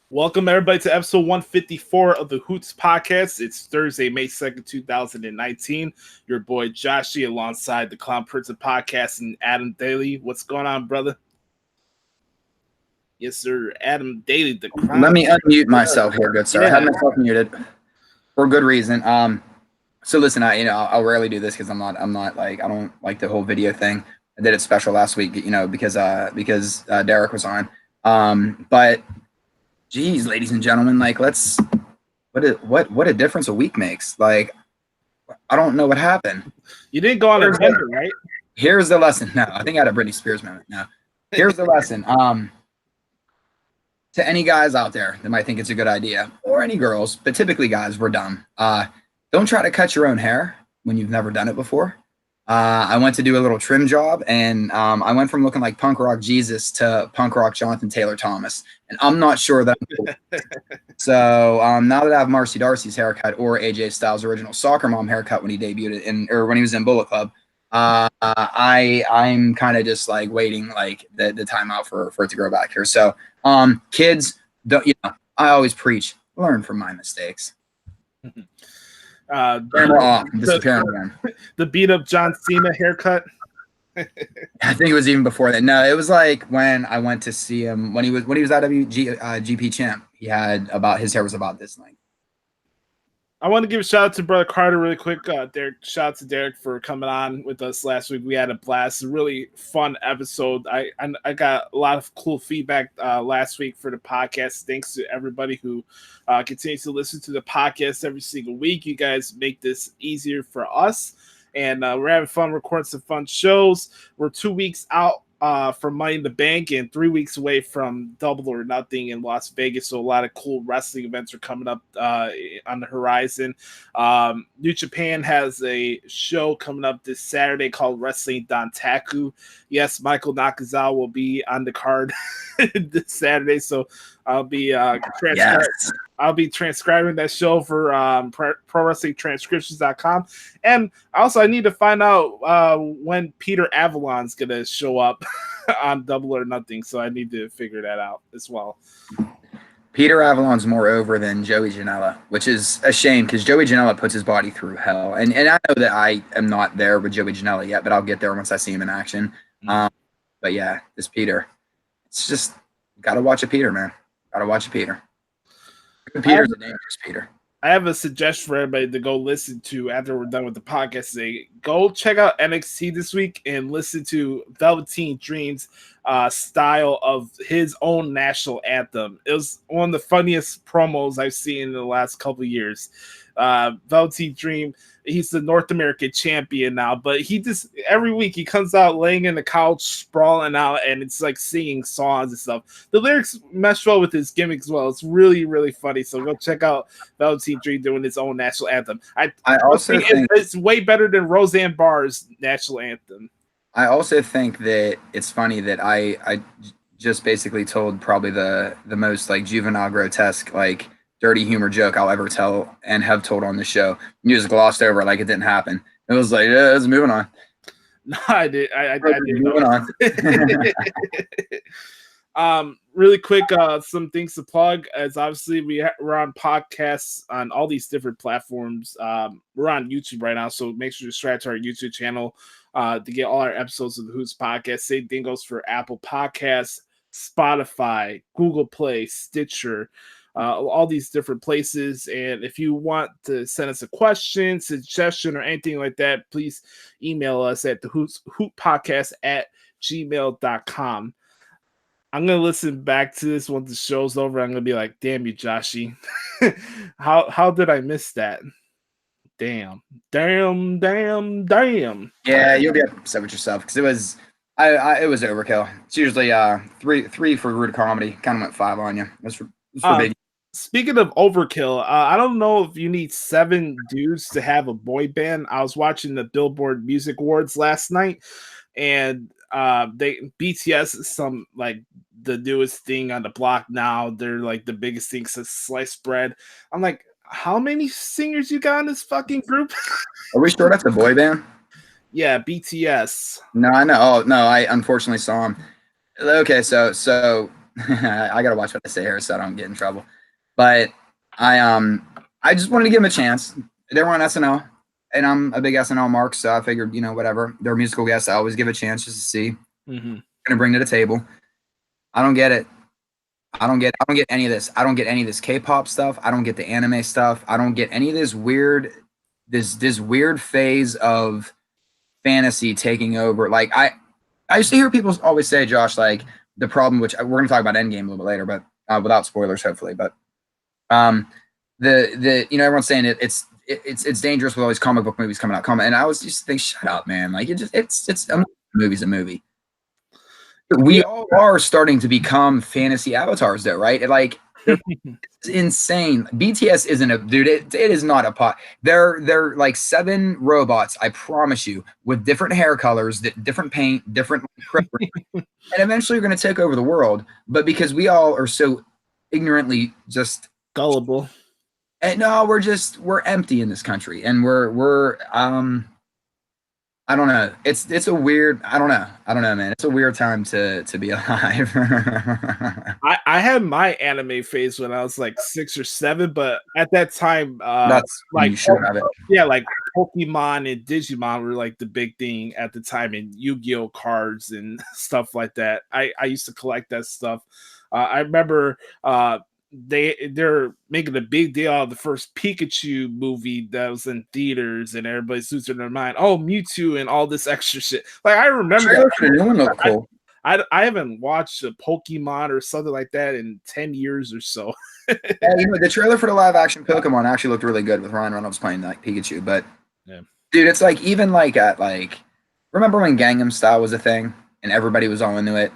Welcome, everybody, to episode 154 of the Hoots podcast. It's Thursday, May 2nd, 2019. Your boy Joshie alongside the Clown Prince of Podcast and Adam Daley. What's going on, brother? Yes, sir. Adam Daley, the Crown. Let me unmute myself here, good sir. Yeah. I had myself muted for good reason. So listen, I'll rarely do this because I don't like the whole video thing. I did it special last week, because Derek was on. But geez, ladies and gentlemen, what a difference a week makes. Like, I don't know what happened. You didn't go on a tender, right? Here's the lesson. No, I think I had a Britney Spears moment. No, here's the lesson. To any guys out there that might think it's a good idea, or any girls, but typically guys, we're dumb. Don't try to cut your own hair when you've never done it before. I went to do a little trim job, and I went from looking like punk rock Jesus to punk rock Jonathan Taylor Thomas, and I'm not sure that I'm cool. So now that I have Marcy Darcy's haircut or AJ Styles' original soccer mom haircut when he debuted when he was in Bullet Club, I'm kind of just like waiting like the timeout for it to grow back here. So kids, don't I always preach, learn from my mistakes. The beat up John Cena haircut. I think it was even before that. No, it was like when I went to see him when he was GP champ. His hair was about this length. I want to give a shout out to Brother Carter really quick. Derek, shout out to Derek for coming on with us last week. We had a blast, a really fun episode. I got a lot of cool feedback last week for the podcast. Thanks to everybody who continues to listen to the podcast every single week. You guys make this easier for us, and we're having fun recording some fun shows. We're 2 weeks out from Money in the Bank and 3 weeks away from Double or Nothing in Las Vegas. So a lot of cool wrestling events are coming up on the horizon. New Japan has a show coming up this Saturday called Wrestling Dantaku. Yes, Michael Nakazawa will be on the card this Saturday. So I'll be I'll be transcribing that show for ProWrestlingTranscriptions.com. And also, I need to find out when Peter Avalon's going to show up on Double or Nothing. So I need to figure that out as well. Peter Avalon's more over than Joey Janela, which is a shame because Joey Janela puts his body through hell. And I know that I am not there with Joey Janela yet, but I'll get there once I see him in action. But yeah, this Peter, it's just got to watch a Peter, man. Got to watch a Peter. Peter's a dangerous Peter. I have a suggestion for everybody to go listen to after we're done with the podcast today. Go check out NXT this week and listen to Velveteen Dream's style of his own national anthem. It was one of the funniest promos I've seen in the last couple of years. Velveteen Dream, he's the North American champion now, but he just every week he comes out laying in the couch, sprawling out, and it's like singing songs and stuff. The lyrics mesh well with his gimmick as well. It's really, really funny. So go check out Velveteen Dream doing his own national anthem. I also think it's way better than Roseanne Barr's national anthem. I also think that it's funny that I just basically told probably the most like juvenile, grotesque, like dirty humor joke I'll ever tell and have told on the show. You just glossed over it like it didn't happen. It was like, yeah, let's moving on. No, I did. I did. Moving on. Really quick, some things to plug. As obviously we're on podcasts on all these different platforms. We're on YouTube right now, so make sure to subscribe to our YouTube channel to get all our episodes of the Hoots podcast. Same thing goes for Apple Podcasts, Spotify, Google Play, Stitcher. All these different places. And if you want to send us a question, suggestion, or anything like that, please email us at the hootpodcast@gmail.com. I'm going to listen back to this once the show's over. I'm going to be like, damn you, Joshie. How did I miss that? Damn. Yeah, you'll be upset with yourself because it was overkill. It's usually three for rude comedy. Kind of went 5 on you. It was for big. Speaking of overkill, I don't know if you need 7 dudes to have a boy band. I was watching the Billboard Music Awards last night, and BTS is some like the newest thing on the block now. They're like the biggest thing since sliced bread. I'm like, how many singers you got in this fucking group? Are we sure that's a boy band? Yeah, BTS. No, I know. Oh no, I unfortunately saw him. Okay, so I gotta watch what I say here so I don't get in trouble. But I just wanted to give them a chance. They were on SNL, and I'm a big SNL mark, so I figured, whatever. They're musical guests. I always give a chance just to see what they're gonna bring to the table. I don't get it. I don't get any of this. I don't get any of this K-pop stuff. I don't get the anime stuff. I don't get any of this weird phase of fantasy taking over. Like I used to hear people always say, Josh, like the problem, which we're going to talk about Endgame a little bit later, but without spoilers, hopefully. But everyone's saying it's dangerous with all these comic book movies coming out. And I was just thinking, shut up, man. Like it's a movie's a movie. We all are starting to become fantasy avatars, though, right? Like, it's insane. BTS isn't a dude. It is not a pot. They're like 7 robots, I promise you, with different hair colors, different paint, different. And eventually, you're going to take over the world. But because we all are so ignorantly just gullible, and no, we're empty in this country, and we're I don't know. It's a weird. I don't know, man. It's a weird time to be alive. I had my anime phase when I was like 6 or 7, but at that time, that's like you should have it. Yeah, like Pokemon and Digimon were like the big thing at the time, and Yu-Gi-Oh cards and stuff like that. I used to collect that stuff. I remember they're making a big deal out of the first Pikachu movie that was in theaters, and everybody's losing their mind. Oh, Mewtwo and all this extra shit. Like I remember that. The new one looked cool. I haven't watched a Pokemon or something like that in 10 years or so. Yeah, the trailer for the live action Pokemon actually looked really good with Ryan Reynolds playing like Pikachu. But yeah, dude, it's like even like at like remember when Gangnam Style was a thing and everybody was all into it?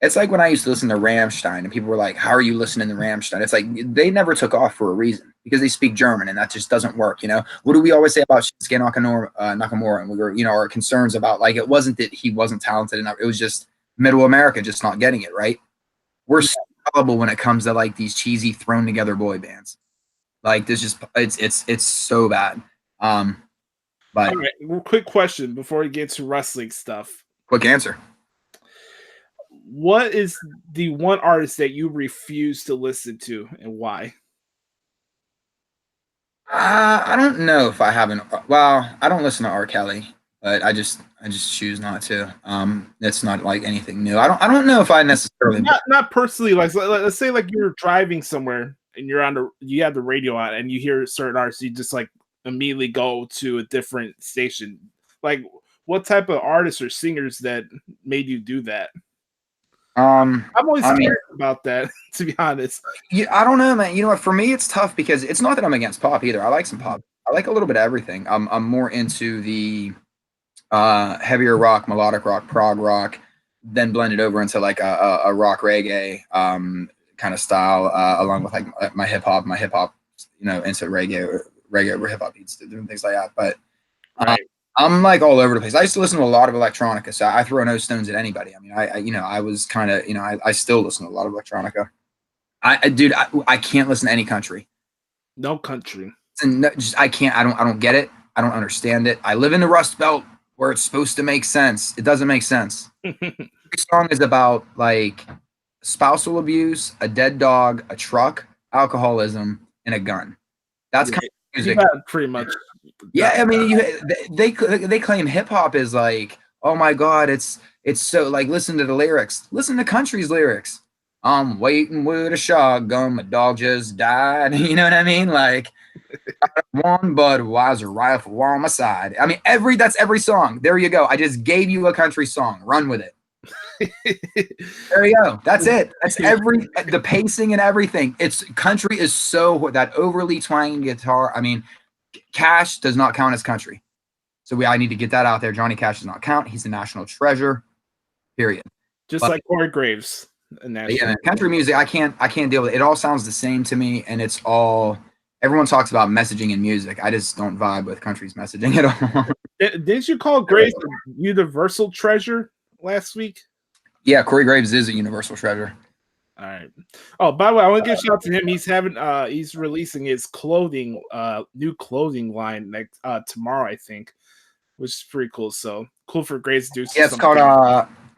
It's like when I used to listen to Rammstein and people were like, how are you listening to Rammstein? It's like they never took off for a reason because they speak German and that just doesn't work, What do we always say about Shinsuke Nakamura? And we were, our concerns about like it wasn't that he wasn't talented enough. It was just middle America just not getting it, right? We're so gullible when it comes to like these cheesy thrown together boy bands. Like there's just it's so bad. But all right, quick question before we get to wrestling stuff. Quick answer. What is the one artist that you refuse to listen to and why? I don't know if I haven't. Well, I don't listen to R. Kelly, but I just choose not to. It's not like anything new. I don't know if I necessarily not personally. Like let's say like you're driving somewhere and you have the radio on and you hear certain artists, you just like immediately go to a different station. Like what type of artists or singers that made you do that? I'm always curious about that, to be honest. Yeah, I don't know, man. You know what? For me, it's tough because it's not that I'm against pop either. I like some pop. I like a little bit of everything. I'm more into the heavier rock, melodic rock, prog rock, then blended over into like a rock reggae kind of style, along with like my hip hop, into reggae over hip hop beats, doing things like that. But I'm like all over the place. I used to listen to a lot of electronica, so I throw no stones at anybody. I mean, I was kind of, I still listen to a lot of electronica. I can't listen to any country. No country. And I can't. I don't get it. I don't understand it. I live in the Rust Belt where it's supposed to make sense. It doesn't make sense. Every song is about like spousal abuse, a dead dog, a truck, alcoholism, and a gun. That's kind of music. Pretty much. Yeah, I mean, they claim hip hop is like, oh my god, it's so like listen to the lyrics, listen to country's lyrics. I'm waiting with a shotgun, my dog just died. You know what I mean? Like one Budweiser rifle on my side. I mean, that's every song. There you go. I just gave you a country song. Run with it. There you go. That's it. That's the pacing and everything. Country is so that overly twanging guitar. I mean, Cash does not count as country. So I need to get that out there. Johnny Cash does not count. He's a national treasure. Period. Like Corey Graves. Yeah, country music, I can't deal with it. It all sounds the same to me, and it's all everyone talks about messaging in music. I just don't vibe with country's messaging at all. Didn't you call Graves a universal treasure last week? Yeah, Corey Graves is a universal treasure. All right. Oh, by the way, I want to give a shout out to him. He's releasing his new clothing line next tomorrow, I think, which is pretty cool. So cool for Graves to do. Yeah, it's called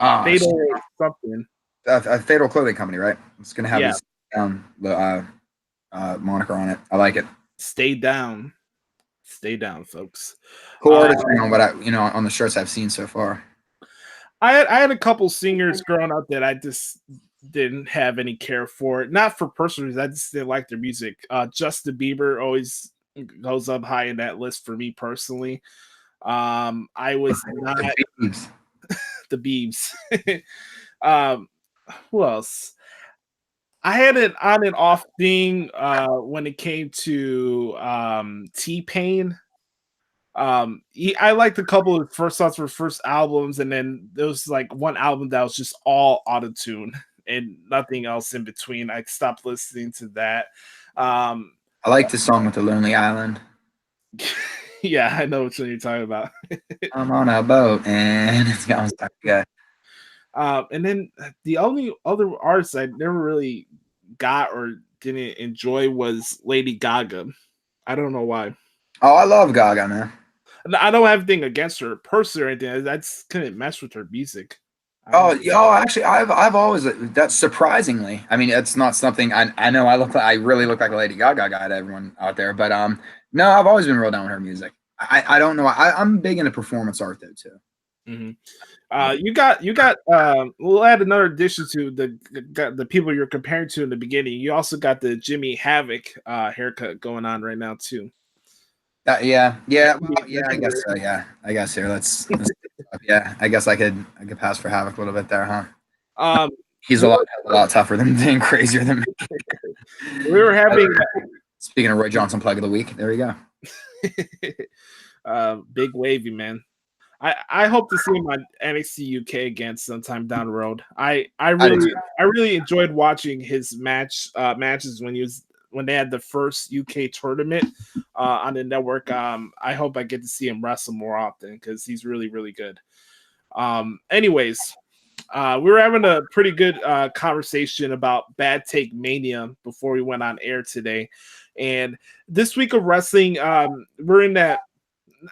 Fatal or something. a Fatal Clothing Company, right? It's gonna have Yeah. the moniker on it. I like it. Stay down, folks. Cool artistry on what on the shirts I've seen so far. I had a couple singers growing up that I just didn't have any care for. Not for personal reasons, I just didn't like their music. Justin Bieber always goes up high in that list for me personally. I was not the Biebs. Who else? I had an on and off thing when it came to T-Pain. I liked a couple of first songs for first albums, and then there was like one album that was just all auto-tune and nothing else in between. I stopped listening to that. I like the song with the Lonely Island. Yeah, I know which one you're talking about. I'm on a boat and it's going good. And then the only other artist I never really got or didn't enjoy was Lady Gaga. I don't know why. Oh, I love Gaga, man. I don't have anything against her person or anything. I just couldn't mess with her music. Actually, I've always, that's surprisingly. I mean, it's not something I know. I really look like a Lady Gaga guy to everyone out there, but no, I've always been real down with her music. I don't know. I'm big into performance art though too. Mm-hmm. You got. We'll add another addition to the people you're comparing to in the beginning. You also got the Jimmy Havoc haircut going on right now too. I guess so. Yeah, I guess here. Let's yeah, I guess I could pass for Havoc a little bit there, huh? He's a lot tougher than crazier than me. We were having. Speaking of Roy Johnson plug of the week, there you go. Big wavy man. I hope to see him on NXT UK again sometime down the road. I really enjoyed watching his matches when they had the first UK tournament on the network. I hope I get to see him wrestle more often because he's really, really good. Anyways, we were having a pretty good conversation about Bad Take Mania before we went on air today. And this week of wrestling, we're in that,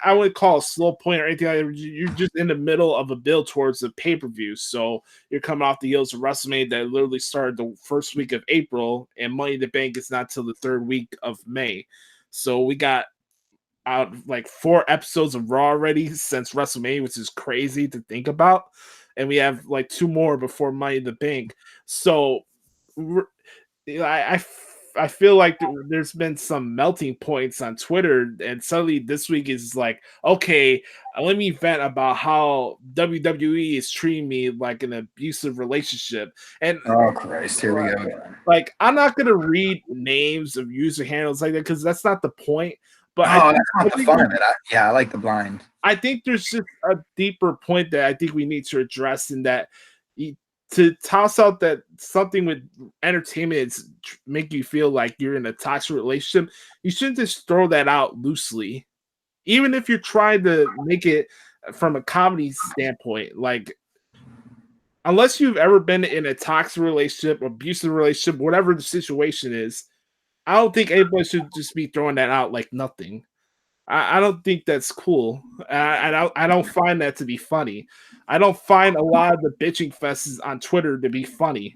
I wouldn't call a slow point or anything like that. You're just in the middle of a build towards a pay-per-view. So you're coming off the heels of WrestleMania that literally started the first week of April, and Money in the Bank is not till the third week of May. So we got out like 4 episodes of Raw already since WrestleMania, which is crazy to think about. And we have like 2 more before Money in the Bank. So I feel like there's been some melting points on Twitter, and suddenly this week is like, okay, let me vent about how WWE is treating me like an abusive relationship. And oh Christ, here we go. Like, I'm not gonna read names of user handles like that because that's not the point. But that's not the fun of it. I like the blind. I think there's just a deeper point that I think we need to address, in that to toss out that something with entertainment is make you feel like you're in a toxic relationship. You shouldn't just throw that out loosely, even if you're trying to make it from a comedy standpoint. Like, unless you've ever been in a toxic relationship, abusive relationship, whatever the situation is, I don't think anybody should just be throwing that out like nothing. I don't think that's cool. I don't find that to be funny. I don't find a lot of the bitching fests on Twitter to be funny.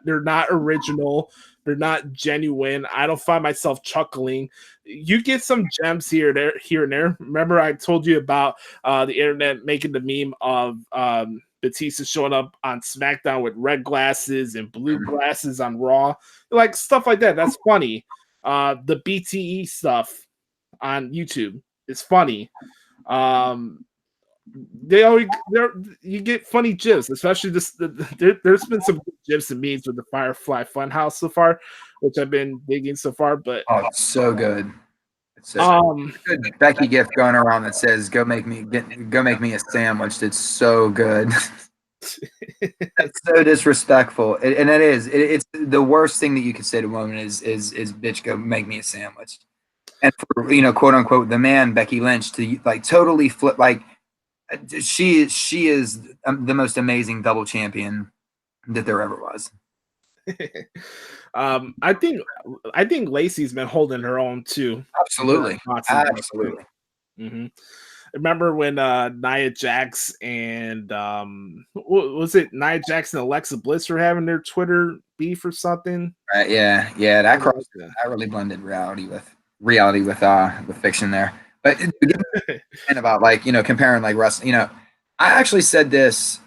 They're not original. They're not genuine. I don't find myself chuckling. You get some gems here and there. Remember, I told you about the internet making the meme of Batista showing up on SmackDown with red glasses and blue glasses on Raw, like stuff like that. That's funny. The BTE stuff on YouTube is funny. You get funny gifs, especially there's been some gifs and memes with the Firefly Funhouse so far, which I've been digging so far. But it's so good. It's a good Becky gift going around that says go make me a sandwich. It's so good. That's so disrespectful, and it is. It's the worst thing that you could say to a woman is bitch, go make me a sandwich. And for, quote unquote, the man Becky Lynch to like totally flip, like she is the most amazing double champion that there ever was. I think Lacey's been holding her own too. Absolutely. Mm-hmm. Remember when Nia Jax and what was it, Nia Jax and Alexa Bliss were having their Twitter beef or something? Yeah, that really blended reality with fiction there. But and about like, you know, comparing like wrestling, you know, I actually said this,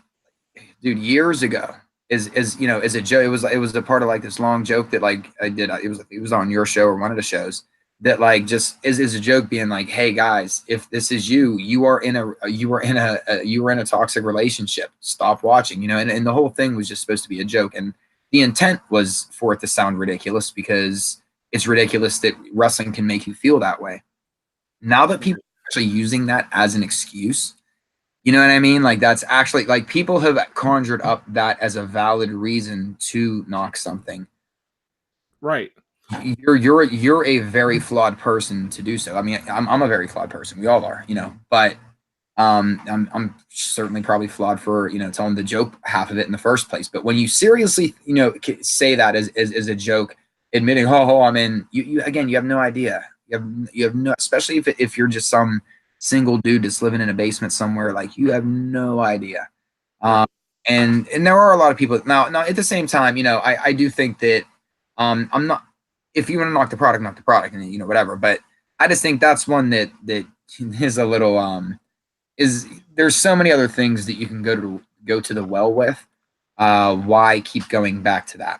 dude, years ago. Is you know, as a joke, it was a part of like this long joke that like I did. It was on your show or one of the shows that like just is a joke, being like, hey guys, if this is you are in a toxic relationship, stop watching, you know. And the whole thing was just supposed to be a joke, and the intent was for it to sound ridiculous because it's ridiculous that wrestling can make you feel that way. Now that people are actually using that as an excuse, you know what I mean? Like that's actually like people have conjured up that as a valid reason to knock something. Right. You're a very flawed person to do so. I mean, I'm a very flawed person. We all are, you know. But I'm certainly probably flawed for, you know, telling the joke half of it in the first place. But when you seriously, you know, say that as a joke, admitting, I'm in, you again, you have no idea. You have no, especially if you're just some single dude that's living in a basement somewhere, like you have no idea. And there are a lot of people now at the same time, you know, I do think that I'm not, if you want to knock the product and, you know, whatever, but I just think that's one that is a little is there's so many other things that you can go to the well with. Why keep going back to that?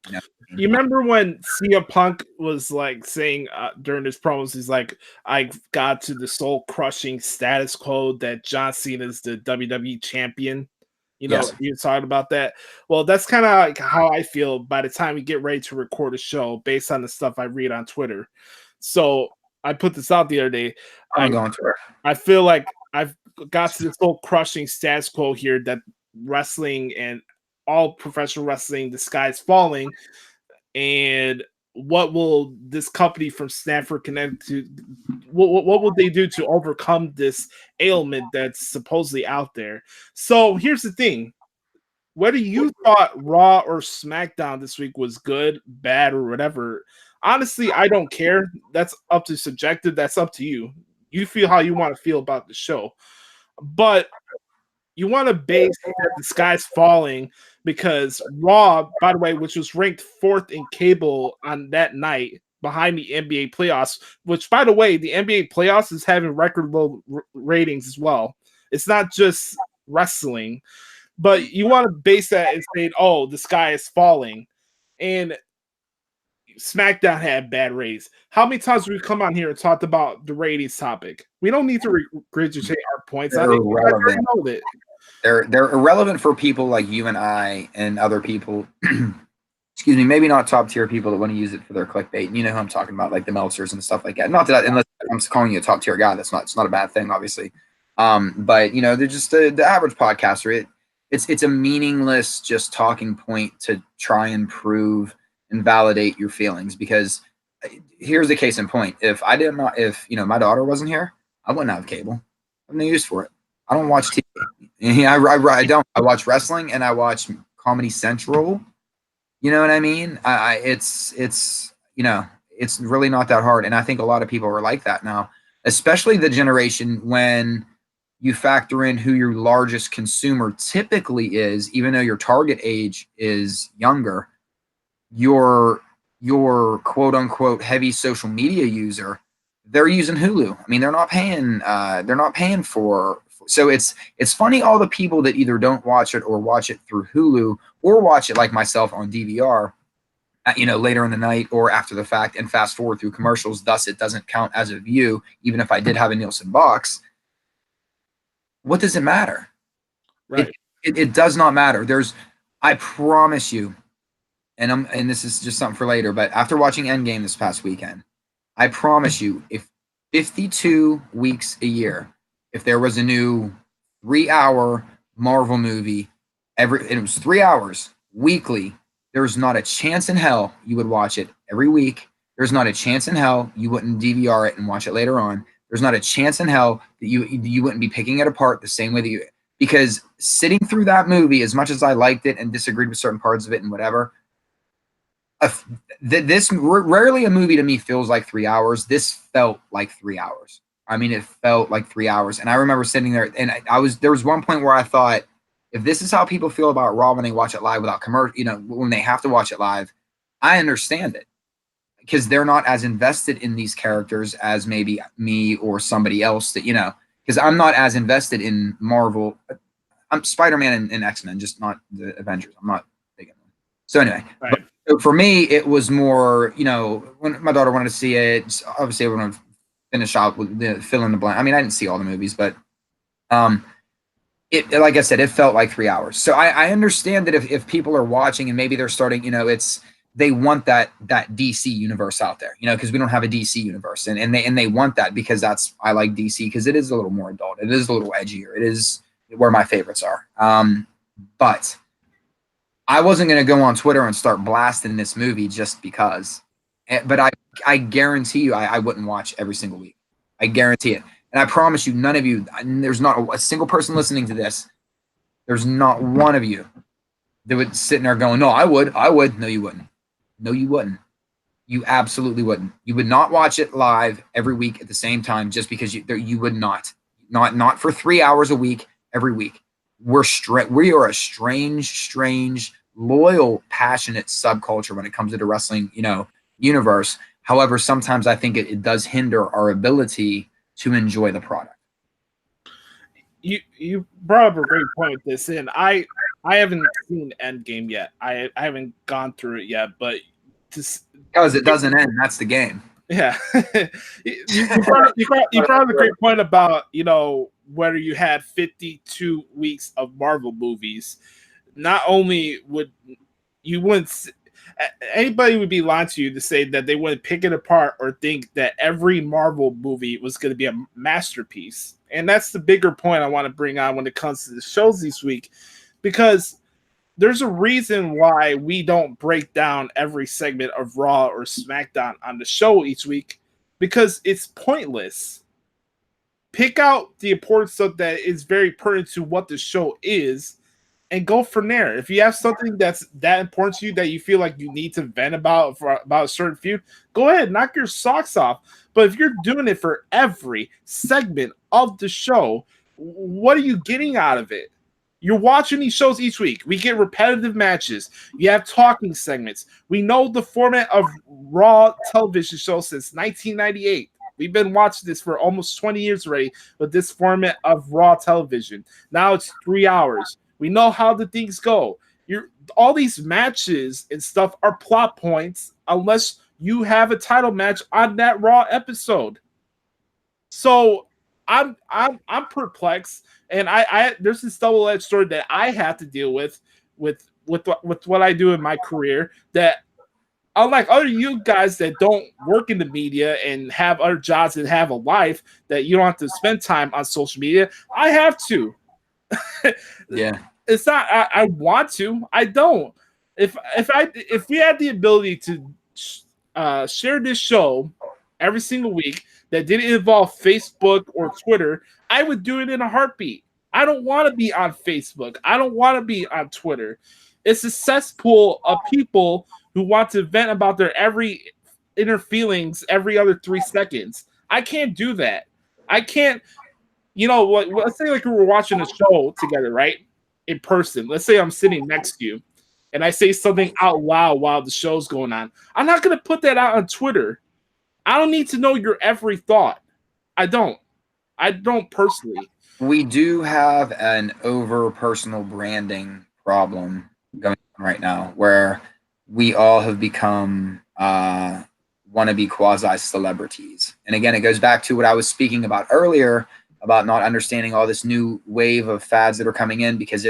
You know? You remember when CM Punk was like saying during his promos, he's like, I got to the soul crushing status quo that John Cena is the WWE champion. You know, Yes. you talking about that. Well, that's kind of like how I feel by the time we get ready to record a show based on the stuff I read on Twitter. So I put this out the other day. I feel like I've got to the soul crushing status quo here that wrestling and all professional wrestling, the sky's falling. And what will this company from Stanford Connecticut what will they do to overcome this ailment that's supposedly out there? So here's the thing. Whether you thought Raw or SmackDown this week was good, bad, or whatever, honestly, I don't care. That's up to subjective. That's up to you. You feel how you want to feel about the show. But you want to base that the sky's falling because Raw, by the way, which was ranked 4th in cable on that night behind the NBA playoffs, which, by the way, the NBA playoffs is having record low ratings as well. It's not just wrestling, but you want to base that and say, oh, the sky is falling. And SmackDown had bad ratings. How many times have we come on here and talked about the ratings topic? We don't need to regurgitate our points. I think I know that. They're irrelevant for people like you and I and other people. Excuse me, maybe not top tier people that want to use it for their clickbait. You know who I'm talking about, like the Meltzers and stuff like that. Not that unless I'm calling you a top tier guy, it's not a bad thing, obviously. But you know, they're just the average podcaster. It's a meaningless just talking point to try and prove and validate your feelings. Because here's the case in point: if you know, my daughter wasn't here, I wouldn't have cable. I have no use for it. I don't watch TV. Yeah, I don't. I watch wrestling and I watch Comedy Central. You know what I mean? It's you know, it's really not that hard. And I think a lot of people are like that now, especially the generation when you factor in who your largest consumer typically is, even though your target age is younger, your quote unquote heavy social media user, they're using Hulu. I mean, they're not paying for. So it's funny, all the people that either don't watch it or watch it through Hulu or watch it like myself on DVR, you know, later in the night or after the fact and fast forward through commercials. Thus, it doesn't count as a view, even if I did have a Nielsen box. What does it matter? Right. It does not matter. I promise you, and this is just something for later, but after watching Endgame this past weekend, I promise you, if 52 weeks a year, if there was a new 3-hour Marvel movie, it was 3 hours weekly, there's not a chance in hell you would watch it every week. There's not a chance in hell you wouldn't DVR it and watch it later on. There's not a chance in hell that you wouldn't be picking it apart the same way that because sitting through that movie, as much as I liked it and disagreed with certain parts of it and whatever, this rarely a movie to me feels like 3 hours. This felt like 3 hours. I mean, it felt like 3 hours. And I remember sitting there, and there was one point where I thought, if this is how people feel about Raw when they watch it live without commercial, when they have to watch it live, I understand it, because they're not as invested in these characters as maybe me or somebody else that, because I'm not as invested in Marvel. I'm Spider-Man and X-Men, just not the Avengers. I'm not big in them. So anyway, Right. so for me, it was more, when my daughter wanted to see it, obviously everyone would finish out with the fill in the blank. I mean, I didn't see all the movies, but it, like I said, it felt like 3 hours. So I understand that if people are watching and maybe they're starting, they want that DC universe out there, because we don't have a DC universe, and they want that, because I like DC because it is a little more adult, it is a little edgier, it is where my favorites are. But I wasn't going to go on Twitter and start blasting this movie just because. But I guarantee you, I wouldn't watch every single week. I guarantee it. And I promise you, none of you, there's not a single person listening to this, there's not one of you that would sit there going, no, I would. No, you wouldn't. No, you wouldn't. You absolutely wouldn't. You would not watch it live every week at the same time, just because you would not. Not for 3 hours a week, every week. We are a strange, loyal, passionate subculture when it comes to the wrestling, universe. However, sometimes I think it does hinder our ability to enjoy the product. You brought up a great point with this, and I haven't seen Endgame yet. I haven't gone through it yet, but because it doesn't end, that's the game. Yeah. you brought up a great point about, whether you had 52 weeks of Marvel movies, not only would you wouldn't, anybody would be lying to you to say that they wouldn't pick it apart or think that every Marvel movie was going to be a masterpiece. And that's the bigger point I want to bring on when it comes to the shows this week, because there's a reason why we don't break down every segment of Raw or SmackDown on the show each week, because it's pointless. Pick out the important stuff that is very pertinent to what the show is and go from there. If you have something that's that important to you that you feel like you need to vent about a certain feud, go ahead, knock your socks off. But if you're doing it for every segment of the show, what are you getting out of it? You're watching these shows each week. We get repetitive matches. You have talking segments. We know the format of Raw television shows since 1998. We've been watching this for almost 20 years already with this format of Raw television. Now it's 3 hours. We know how the things go. All these matches and stuff are plot points unless you have a title match on that Raw episode. So I'm perplexed, and I there's this double-edged sword that I have to deal with what I do in my career, that unlike other you guys that don't work in the media and have other jobs and have a life that you don't have to spend time on social media, I have to. Yeah. It's not I want to. I don't. If we had the ability to share this show every single week that didn't involve Facebook or Twitter, I would do it in a heartbeat. I don't want to be on Facebook. I don't want to be on Twitter. It's a cesspool of people who want to vent about their every inner feelings every other 3 seconds. I can't do that. I can't, let's say like we were watching a show together, right? In person. Let's say I'm sitting next to you and I say something out loud while the show's going on. I'm not going to put that out on Twitter. I don't need to know your every thought. I don't personally. We do have an over personal branding problem going on right now, where we all have become wannabe quasi celebrities. And again, it goes back to what I was speaking about earlier about not understanding all this new wave of fads that are coming in, because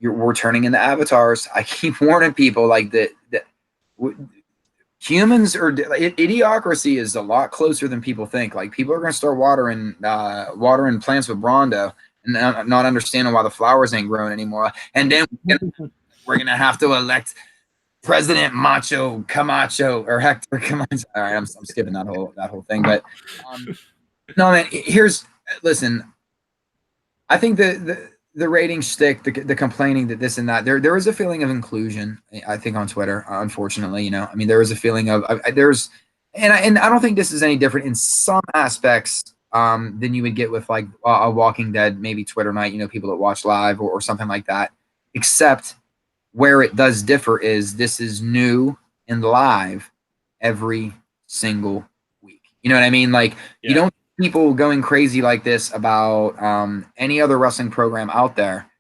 we're turning into avatars. I keep warning people, like that humans are idiocracy is a lot closer than people think. Like, people are going to start watering plants with Brawndo and not understanding why the flowers ain't growing anymore. And then we're going to have to elect President Macho Camacho or Hector Camacho. All right, I'm skipping that whole thing, but no, man. Listen. I think the rating stick, the complaining that this and that. There is a feeling of inclusion, I think, on Twitter. Unfortunately, there is a feeling of and I don't think this is any different in some aspects than you would get with like a Walking Dead, maybe Twitter night, people that watch live or something like that. Except where it does differ is this is new and live every single week. You know what I mean? Like you don't people going crazy like this about any other wrestling program out there.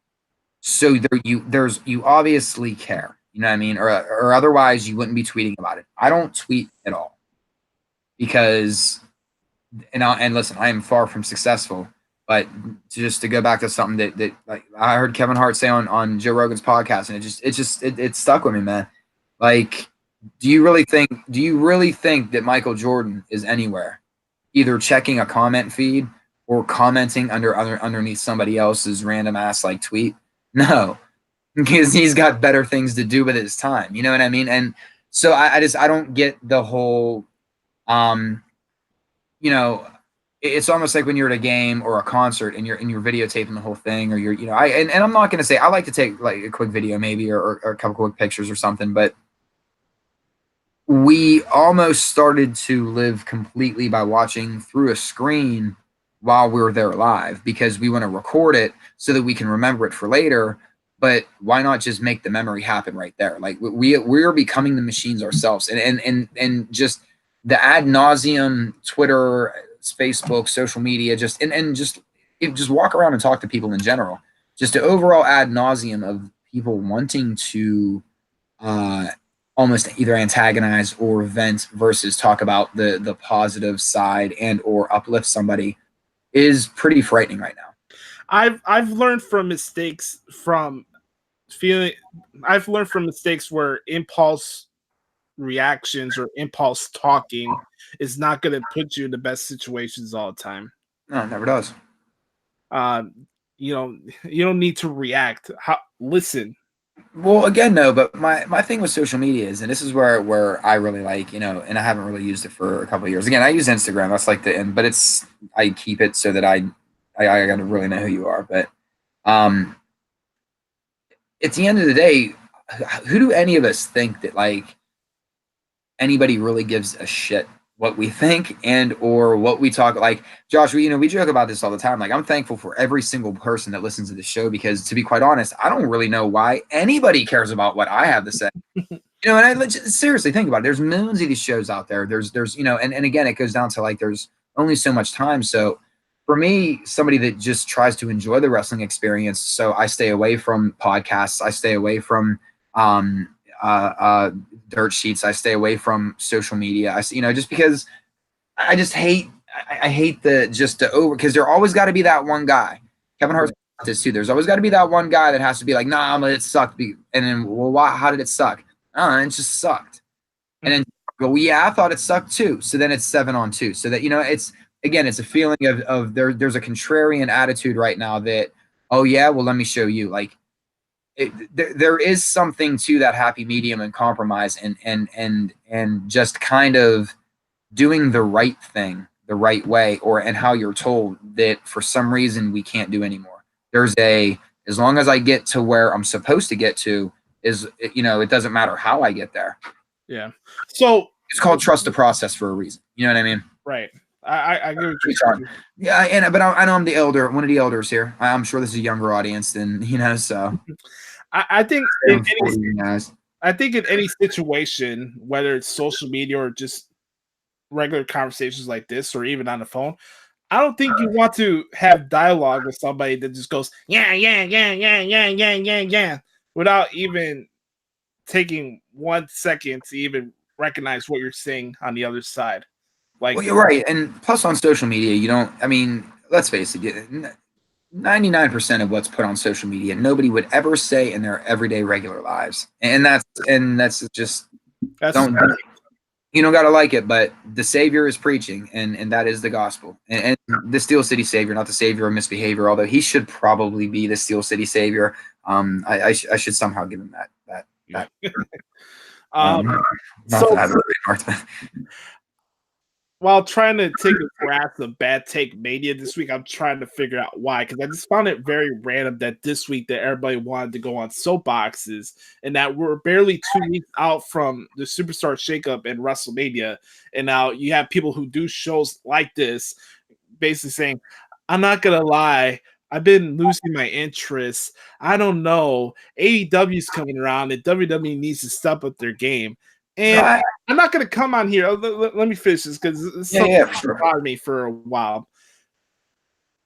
So you obviously care. You know what I mean? Or otherwise you wouldn't be tweeting about it. I don't tweet at all because and listen, I am far from successful. But to go back to something that like I heard Kevin Hart say on Joe Rogan's podcast, and it stuck with me, man. Like, do you really think that Michael Jordan is anywhere, either checking a comment feed or commenting underneath somebody else's random ass like tweet? No, because he's got better things to do with his time. You know what I mean? And so I don't get the whole, it's almost like when you're at a game or a concert and you're videotaping the whole thing, or and I'm not going to say I like to take like a quick video maybe or a couple quick pictures or something, but we almost started to live completely by watching through a screen while we were there live because we want to record it so that we can remember it for later. But why not just make the memory happen right there? Like we're becoming the machines ourselves, and just the ad nauseum Twitter, Facebook, social media, just walk around and talk to people in general. Just the overall ad nauseum of people wanting to almost either antagonize or vent versus talk about the positive side and or uplift somebody is pretty frightening right now. I've learned from mistakes where impulse reactions or impulse talking is not going to put you in the best situations all the time. No, it never does. You don't need to react. Listen. Well, again, no, but my thing with social media is, and this is where I really like, and I haven't really used it for a couple of years. Again, I use Instagram. That's like but I keep it so that I got to really know who you are. But at the end of the day, who do any of us think that like anybody really gives a shit what we think and or what we talk? Like Josh, we joke about this all the time. Like I'm thankful for every single person that listens to the show because to be quite honest, I don't really know why anybody cares about what I have to say. And I seriously think about it. There's millions of these shows out there. There's and again, it goes down to like there's only so much time. So for me, somebody that just tries to enjoy the wrestling experience, so I stay away from podcasts. I stay away from dirt sheets. I stay away from social media. Just because I just hate. I hate because there always got to be that one guy. Kevin Hart's this too. There's always got to be that one guy that has to be like, nah, it sucked. And then, well, why? How did it suck? It just sucked. And then, well, yeah, I thought it sucked too. So then it's 7-on-2. So that it's a feeling of there's a contrarian attitude right now that, oh yeah, well let me show you. Like there is something to that happy medium and compromise and just kind of doing the right thing the right way and how you're told that for some reason we can't do anymore. As long as I get to where I'm supposed to get to it doesn't matter how I get there. Yeah. So it's called trust the process for a reason. You know what I mean? Right. I get what you're saying. Yeah, but I know I'm the elder, one of the elders here. I'm sure this is a younger audience than so. I think in any situation, whether it's social media or just regular conversations like this, or even on the phone, I don't think you want to have dialogue with somebody that just goes yeah, without even taking 1 second to even recognize what you're saying on the other side. Like, well, you're right, and plus on social media, you don't. I mean, let's face it. 99% of what's put on social media, nobody would ever say in their everyday regular lives, and that's just don't. You don't gotta like it, but the Savior is preaching, and that is the gospel, and the Steel City Savior, not the Savior of misbehavior, although he should probably be the Steel City Savior. I should somehow give him that. While trying to take a grasp of Bad Take Mania this week, I'm trying to figure out why, because I just found it very random that this week that everybody wanted to go on soapboxes and that we're barely 2 weeks out from the Superstar Shakeup and WrestleMania, and now you have people who do shows like this basically saying, I'm not gonna lie, I've been losing my interest. I don't know. AEW's coming around and WWE needs to step up their game. And I'm not gonna come on here. Let me finish this because it's something that's bothered me for a while.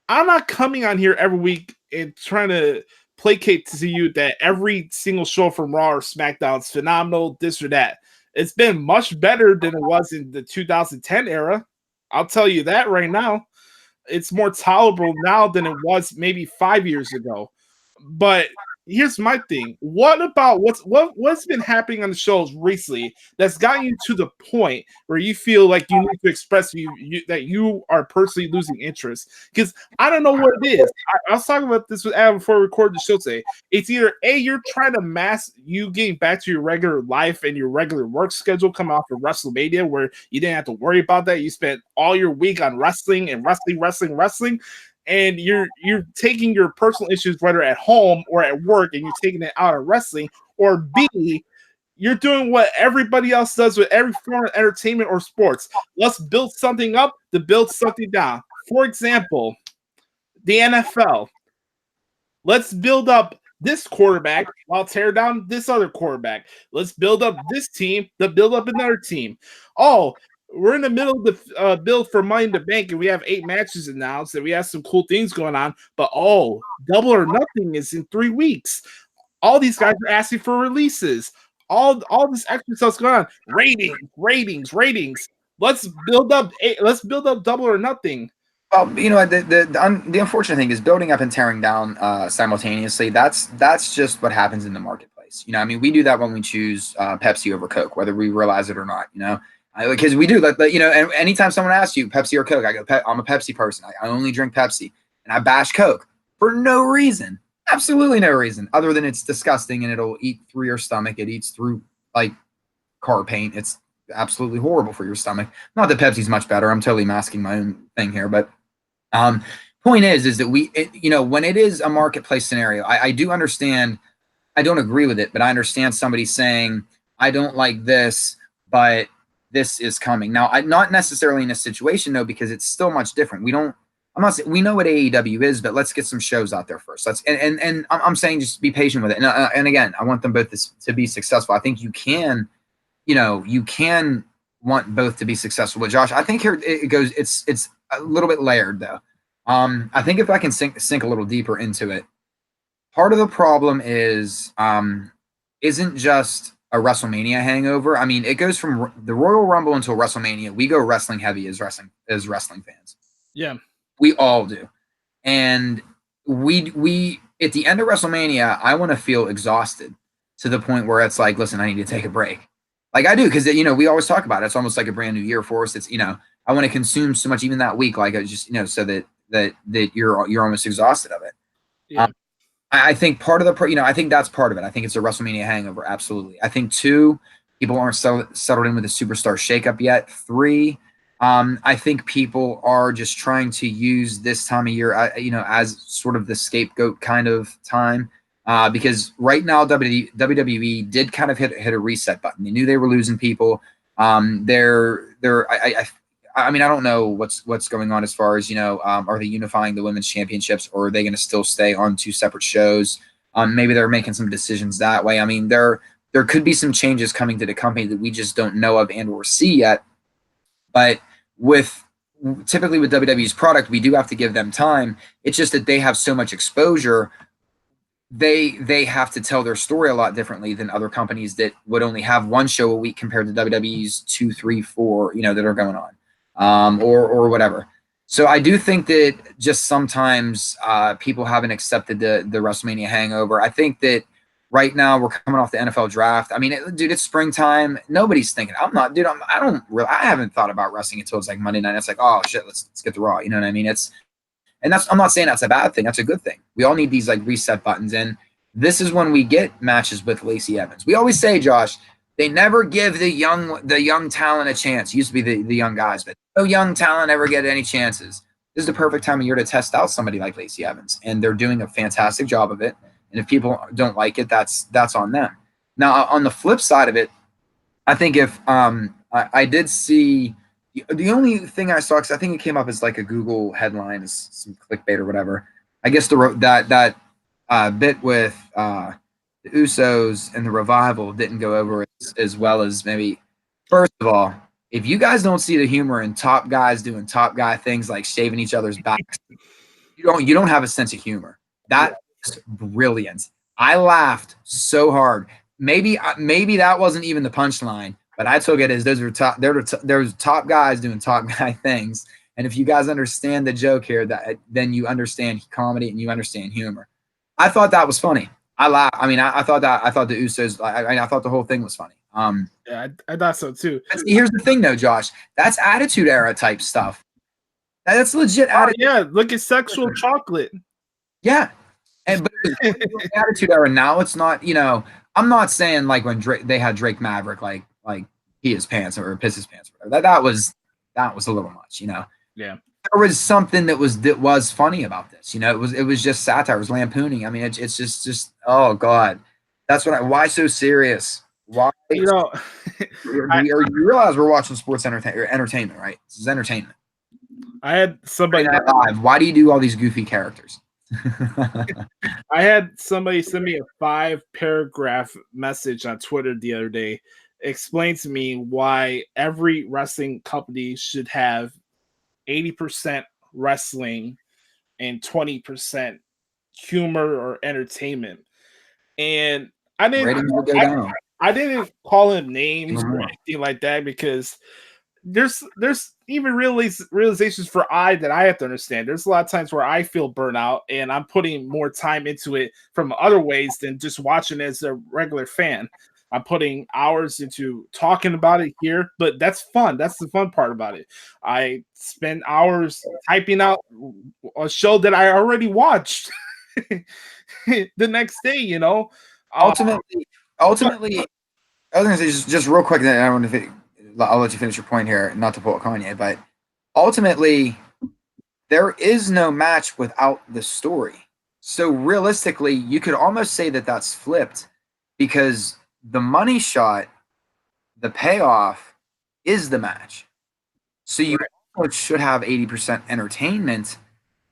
I'm not coming on here every week and trying to placate to you that every single show from Raw or SmackDown is phenomenal, this or that. It's been much better than it was in the 2010 era. I'll tell you that right now. It's more tolerable now than it was maybe 5 years ago. But here's my thing. What about what's been happening on the shows recently that's gotten you to the point where you feel like you need to express that you are personally losing interest? Because I don't know what it is. I was talking about this with Adam before we recorded the show today. It's either A, you're trying to mask you getting back to your regular life and your regular work schedule coming off of WrestleMania where you didn't have to worry about that. You spent all your week on wrestling and wrestling. And you're taking your personal issues, whether at home or at work, and you're taking it out of wrestling, or B, you're doing what everybody else does with every form of entertainment or sports. Let's build something up to build something down. For example, the NFL. Let's build up this quarterback while tear down this other quarterback. Let's build up this team to build up another team. Oh, we're in the middle of the build for Money in the Bank, and we have 8 matches announced, and we have some cool things going on. But Double or Nothing is in 3 weeks. All these guys are asking for releases. All this extra stuff's going on. Ratings. Let's build up Double or Nothing. Well, you know, the unfortunate thing is building up and tearing down simultaneously. That's just what happens in the marketplace. You know, I mean, we do that when we choose Pepsi over Coke, whether we realize it or not. You know. Because we do, you know, and anytime someone asks you Pepsi or Coke, I go, I'm a Pepsi person. I only drink Pepsi, and I bash Coke for no reason, absolutely no reason, other than it's disgusting and it'll eat through your stomach. It eats through like car paint. It's absolutely horrible for your stomach. Not that Pepsi's much better. I'm totally masking my own thing here, but point is that you know, when it is a marketplace scenario, I do understand. I don't agree with it, but I understand somebody saying I don't like this, but this is coming. Now, not necessarily in a situation though, because it's still much different. We know what AEW is, but let's get some shows out there first. And I'm saying just be patient with it. And again, I want them both to be successful. I think you can want both to be successful. But Josh, I think here it goes. It's a little bit layered though. I think if I can sink a little deeper into it, part of the problem isn't just a WrestleMania hangover. I mean, it goes from the Royal Rumble until WrestleMania. We go wrestling heavy as wrestling fans. Yeah, we all do. And we at the end of WrestleMania, I want to feel exhausted to the point where it's like, listen, I need to take a break. Like I do, because you know we always talk about it. It's almost like a brand new year for us. It's, you know, I want to consume so much even that week, like I just, you know, so that you're almost exhausted of it. Yeah. I think part of I think that's part of it. I think it's a WrestleMania hangover. Absolutely. I think 2, people aren't settled in with the superstar shakeup yet. 3, I think people are just trying to use this time of year, you know, as sort of the scapegoat kind of time. Because right now WWE did kind of hit a reset button. They knew they were losing people. I mean, I don't know what's going on as far as, you know, are they unifying the women's championships, or are they going to still stay on 2 separate shows? Maybe they're making some decisions that way. I mean, there could be some changes coming to the company that we just don't know of and or see yet. But typically with WWE's product, we do have to give them time. It's just that they have so much exposure. They have to tell their story a lot differently than other companies that would only have 1 show a week compared to WWE's 2, 3, 4, you know, that are going on. Or whatever. So I do think that just sometimes people haven't accepted the WrestleMania hangover. I think that right now we're coming off the NFL draft. I mean, dude, it's springtime. Nobody's thinking. I haven't thought about wrestling until it's like Monday night. It's like, oh shit, let's get the Raw. You know what I mean? I'm not saying that's a bad thing. That's a good thing. We all need these like reset buttons, and this is when we get matches with Lacey Evans. We always say, Josh, they never give the young talent a chance. It used to be the young guys, but no young talent ever get any chances. This is the perfect time of year to test out somebody like Lacey Evans, and they're doing a fantastic job of it. And if people don't like it, that's on them. Now, on the flip side of it, I think if I did see The only thing I saw, because I think it came up as like a Google headline, as some clickbait or whatever. I guess that bit with the Usos and the Revival didn't go over as well as maybe. First of all, if you guys don't see the humor in top guys doing top guy things like shaving each other's backs, you don't have a sense of humor. That is brilliant. I laughed so hard. Maybe that wasn't even the punchline, but I took it as there's top guys doing top guy things. And if you guys understand the joke here, then you understand comedy and you understand humor. I thought that was funny. I laughed. I mean, I thought the Usos. I thought the whole thing was funny. Yeah, I thought so too. Here's the thing, though, Josh. That's Attitude Era type stuff. That's legit attitude. Yeah, look at Sexual Chocolate. Yeah, but Attitude Era now. It's not. I'm not saying like when they had Drake Maverick like pee his pants or piss his pants. Or whatever. That was a little much. Yeah. There was something that was funny about this. It was just satire. It was lampooning. I mean, it's just oh god, that's what. Why so serious? Why? You realize we're watching sports entertainment, right? This is entertainment. I had somebody live. Why do you do all these goofy characters? I had somebody send me a 5-paragraph message on Twitter the other day. Explain to me why every wrestling company should have 80% wrestling and 20% humor or entertainment. And I didn't call him names or anything like that, because there's even realizations that I have to understand. There's a lot of times where I feel burnout and I'm putting more time into it from other ways than just watching as a regular fan. I'm putting hours into talking about it here, but that's fun. That's the fun part about it. I spend hours typing out a show that I already watched the next day, Ultimately, I was going to say just real quick, then I'll let you finish your point here, not to pull Kanye, but ultimately, there is no match without the story. So realistically, you could almost say that that's flipped, because the money shot, the payoff, is the match. So you should have 80% entertainment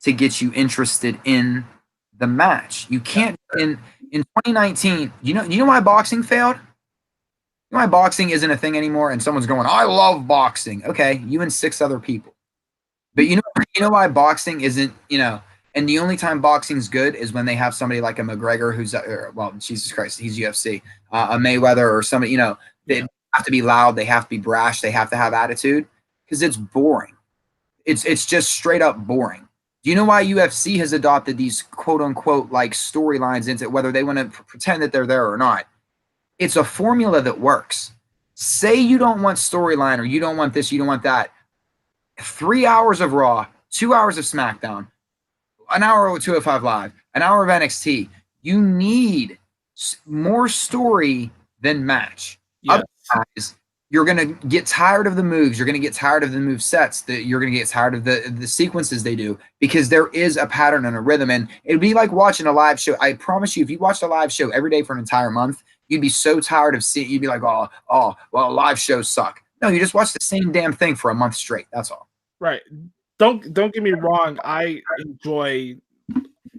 to get you interested in the match. You can't in 2019. You know why boxing failed? You know why boxing isn't a thing anymore? And someone's going, "I love boxing." Okay, you and 6 other people. But you know why boxing isn't, and the only time boxing's good is when they have somebody like a McGregor who's, well, Jesus Christ, he's UFC, a Mayweather or somebody, they have to be loud, they have to be brash, they have to have attitude, because it's boring. It's just straight up boring. Do you know why UFC has adopted these quote unquote like storylines into whether they want to pretend that they're there or not? It's a formula that works. Say you don't want storyline, or you don't want this, you don't want that. 3 hours of Raw, 2 hours of SmackDown, an hour of 205 Live, an hour of NXT. You need more story than match. Yes. Otherwise, you're going to get tired of the moves. You're going to get tired of the move sets. You're going to get tired of the sequences they do, because there is a pattern and a rhythm. And it'd be like watching a live show. I promise you, if you watched a live show every day for an entire month, you'd be so tired of seeing. You'd be like, well, live shows suck. No, you just watch the same damn thing for a month straight. That's all. Right. Don't get me wrong. I enjoy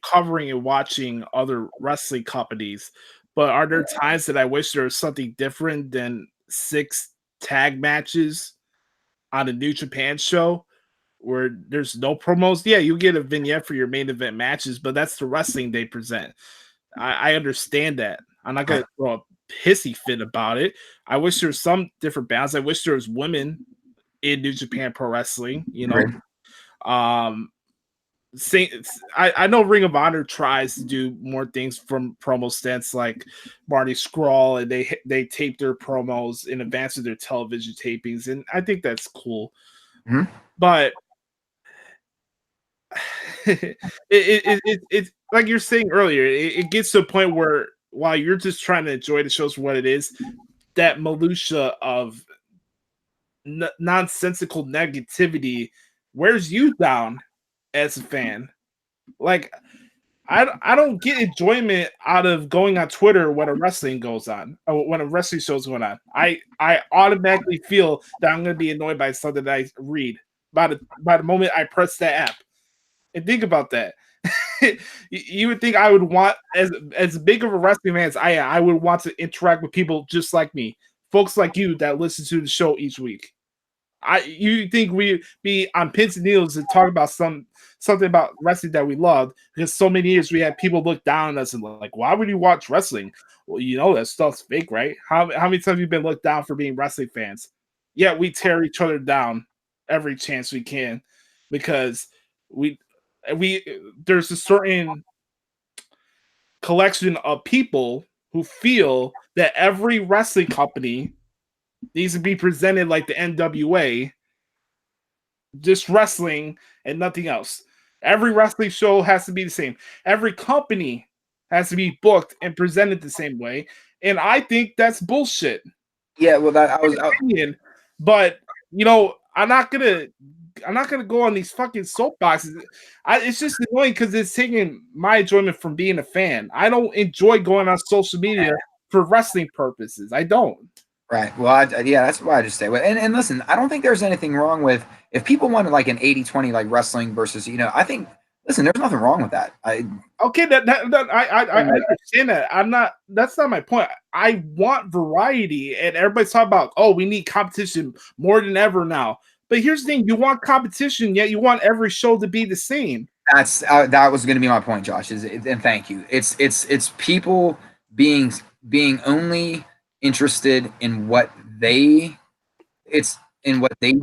covering and watching other wrestling companies, but are there times that I wish there was something different than 6 tag matches on a New Japan show where there's no promos? Yeah, you get a vignette for your main event matches, but that's the wrestling they present. I understand that. I'm not gonna throw a pissy fit about it. I wish there was some different balance. I wish there was women in New Japan Pro Wrestling, I know Ring of Honor tries to do more things from promo stunts, like Marty Scurll, and they tape their promos in advance of their television tapings, and I think that's cool. Mm-hmm. But it's like you're saying earlier, it gets to a point where while you're just trying to enjoy the shows for what it is, that minutia of nonsensical negativity wears you down as a fan. Like, I don't get enjoyment out of going on Twitter when a wrestling goes on, or when a wrestling show's going on. I automatically feel that I'm going to be annoyed by something that I read by the moment I press that app. And think about that. You would think I would want, as big of a wrestling fan as I would want to interact with people just like me, folks like you that listen to the show each week. You think we'd be on pins and needles to talk about something about wrestling that we love, because so many years we had people look down on us and like, why would you watch wrestling? Well, you know that stuff's fake, right? How many times have you been looked down for being wrestling fans? Yeah, we tear each other down every chance we can, because we we there's a certain collection of people who feel that every wrestling company needs to be presented like the NWA, just wrestling and nothing else. Every wrestling show has to be the same. Every company has to be booked and presented the same way. And I think that's bullshit. Yeah, well, that I was. Opinion, but I'm not gonna go on these fucking soapboxes. It's just annoying because it's taking my enjoyment from being a fan. I don't enjoy going on social media for wrestling purposes. I don't. Right. Well, yeah, that's why I just stay with. And listen, I don't think there's anything wrong with if people wanted like an 80-20 like wrestling versus, I think, listen, there's nothing wrong with that. Okay, I understand that. That's not my point. I want variety, and everybody's talking about, oh, we need competition more than ever now. But here's the thing: you want competition, yet you want every show to be the same. That was going to be my point, Josh. And thank you. It's people being only interested in what they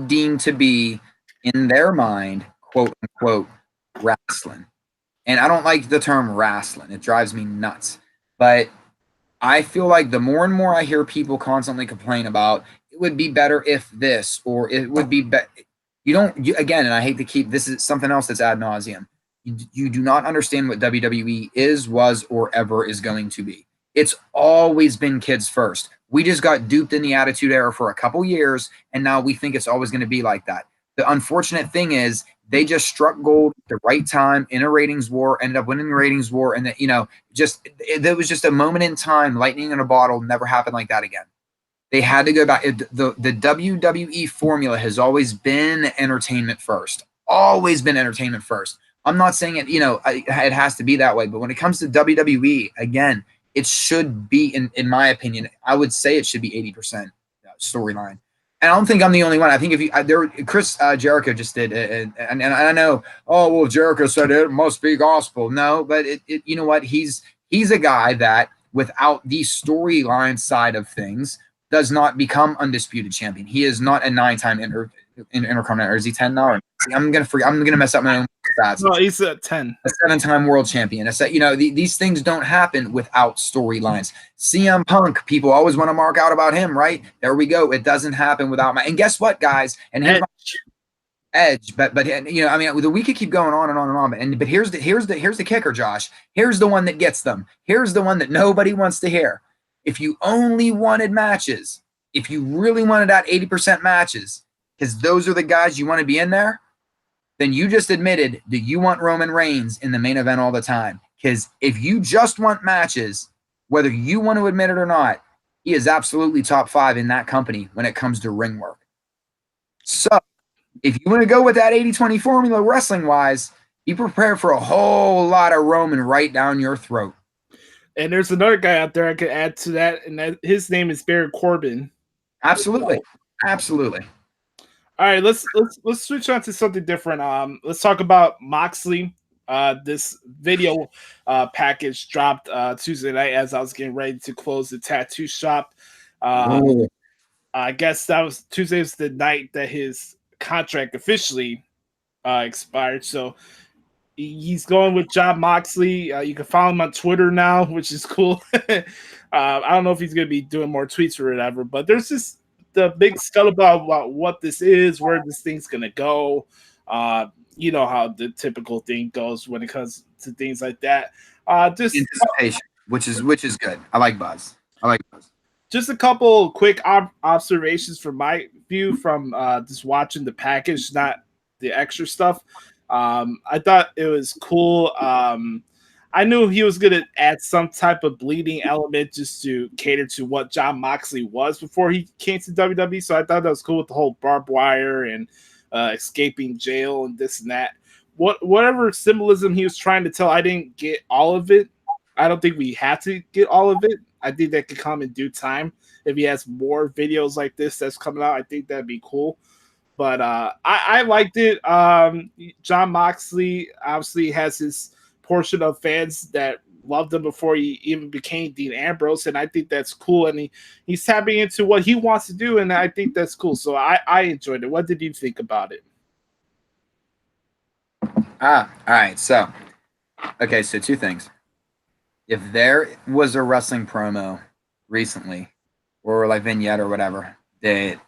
deem to be in their mind, quote unquote, wrestling. And I don't like the term wrestling. It drives me nuts. But I feel like the more and more I hear people constantly complain about, it would be better if this, or it would be better. Again, and I hate to keep, this is something else that's ad nauseum. You do not understand what WWE is, was, or ever is going to be. It's always been kids first. We just got duped in the Attitude Era for a couple years, and now we think it's always going to be like that. The unfortunate thing is they just struck gold at the right time in a ratings war, ended up winning the ratings war, and there was just a moment in time, lightning in a bottle, never happened like that again. They had to go back. The WWE formula has always been entertainment first. Always been entertainment first. I'm not saying it, it has to be that way, but when it comes to WWE, again, it should be, in my opinion, I would say it should be 80% storyline. And I don't think I'm the only one. I think Chris Jericho just did, and I know, oh, well, Jericho said it must be gospel. No, but you know what? He's a guy that without the storyline side of things does not become undisputed champion. He is not a 9-time Intercontinental. Is he 10 now? I'm gonna mess up my own stats. No, he's a 10. A 7-time world champion. These things don't happen without storylines. CM Punk, people always want to mark out about him, right? There we go. It doesn't happen without and guess what, guys? And here's Edge, but we could keep going on and on and on. But here's the kicker, Josh. Here's the one that gets them. Here's the one that nobody wants to hear. If you only wanted matches, if you really wanted that 80% matches, because those are the guys you want to be in there, then you just admitted that you want Roman Reigns in the main event all the time. Because if you just want matches, whether you want to admit it or not, he is absolutely top 5 in that company when it comes to ring work. So if you want to go with that 80-20 formula wrestling-wise, be prepared for a whole lot of Roman right down your throat. And there's another guy out there I could add to that, and his name is Baron Corbin. Absolutely. Absolutely. All right, let's switch on to something different. Let's talk about Moxley. This video package dropped Tuesday night as I was getting ready to close the tattoo shop. I guess that was Tuesday was the night that his contract officially expired. So he's going with Jon Moxley. You can follow him on Twitter now, which is cool. I don't know if he's going to be doing more tweets or whatever, but there's just the big scuttlebutt about what this is, where this thing's going to go. You know how the typical thing goes when it comes to things like that. Just anticipation, which is good. I like buzz. Just a couple quick observations from my view from just watching the package, not the extra stuff. I thought it was cool. I knew he was gonna add some type of bleeding element just to cater to what Jon Moxley was before he came to WWE. So I thought that was cool with the whole barbed wire and escaping jail and this and that. Whatever symbolism he was trying to tell, I didn't get all of it. I don't think we had to get all of it. I think that could come in due time. If he has more videos like this that's coming out, I think that'd be cool. But I liked it. Jon Moxley obviously has his portion of fans that loved him before he even became Dean Ambrose, and I think that's cool. And he's tapping into what he wants to do, and I think that's cool. So I enjoyed it. What did you think about it? All right. So, okay, so two things. If there was a wrestling promo recently, or like vignette or whatever, that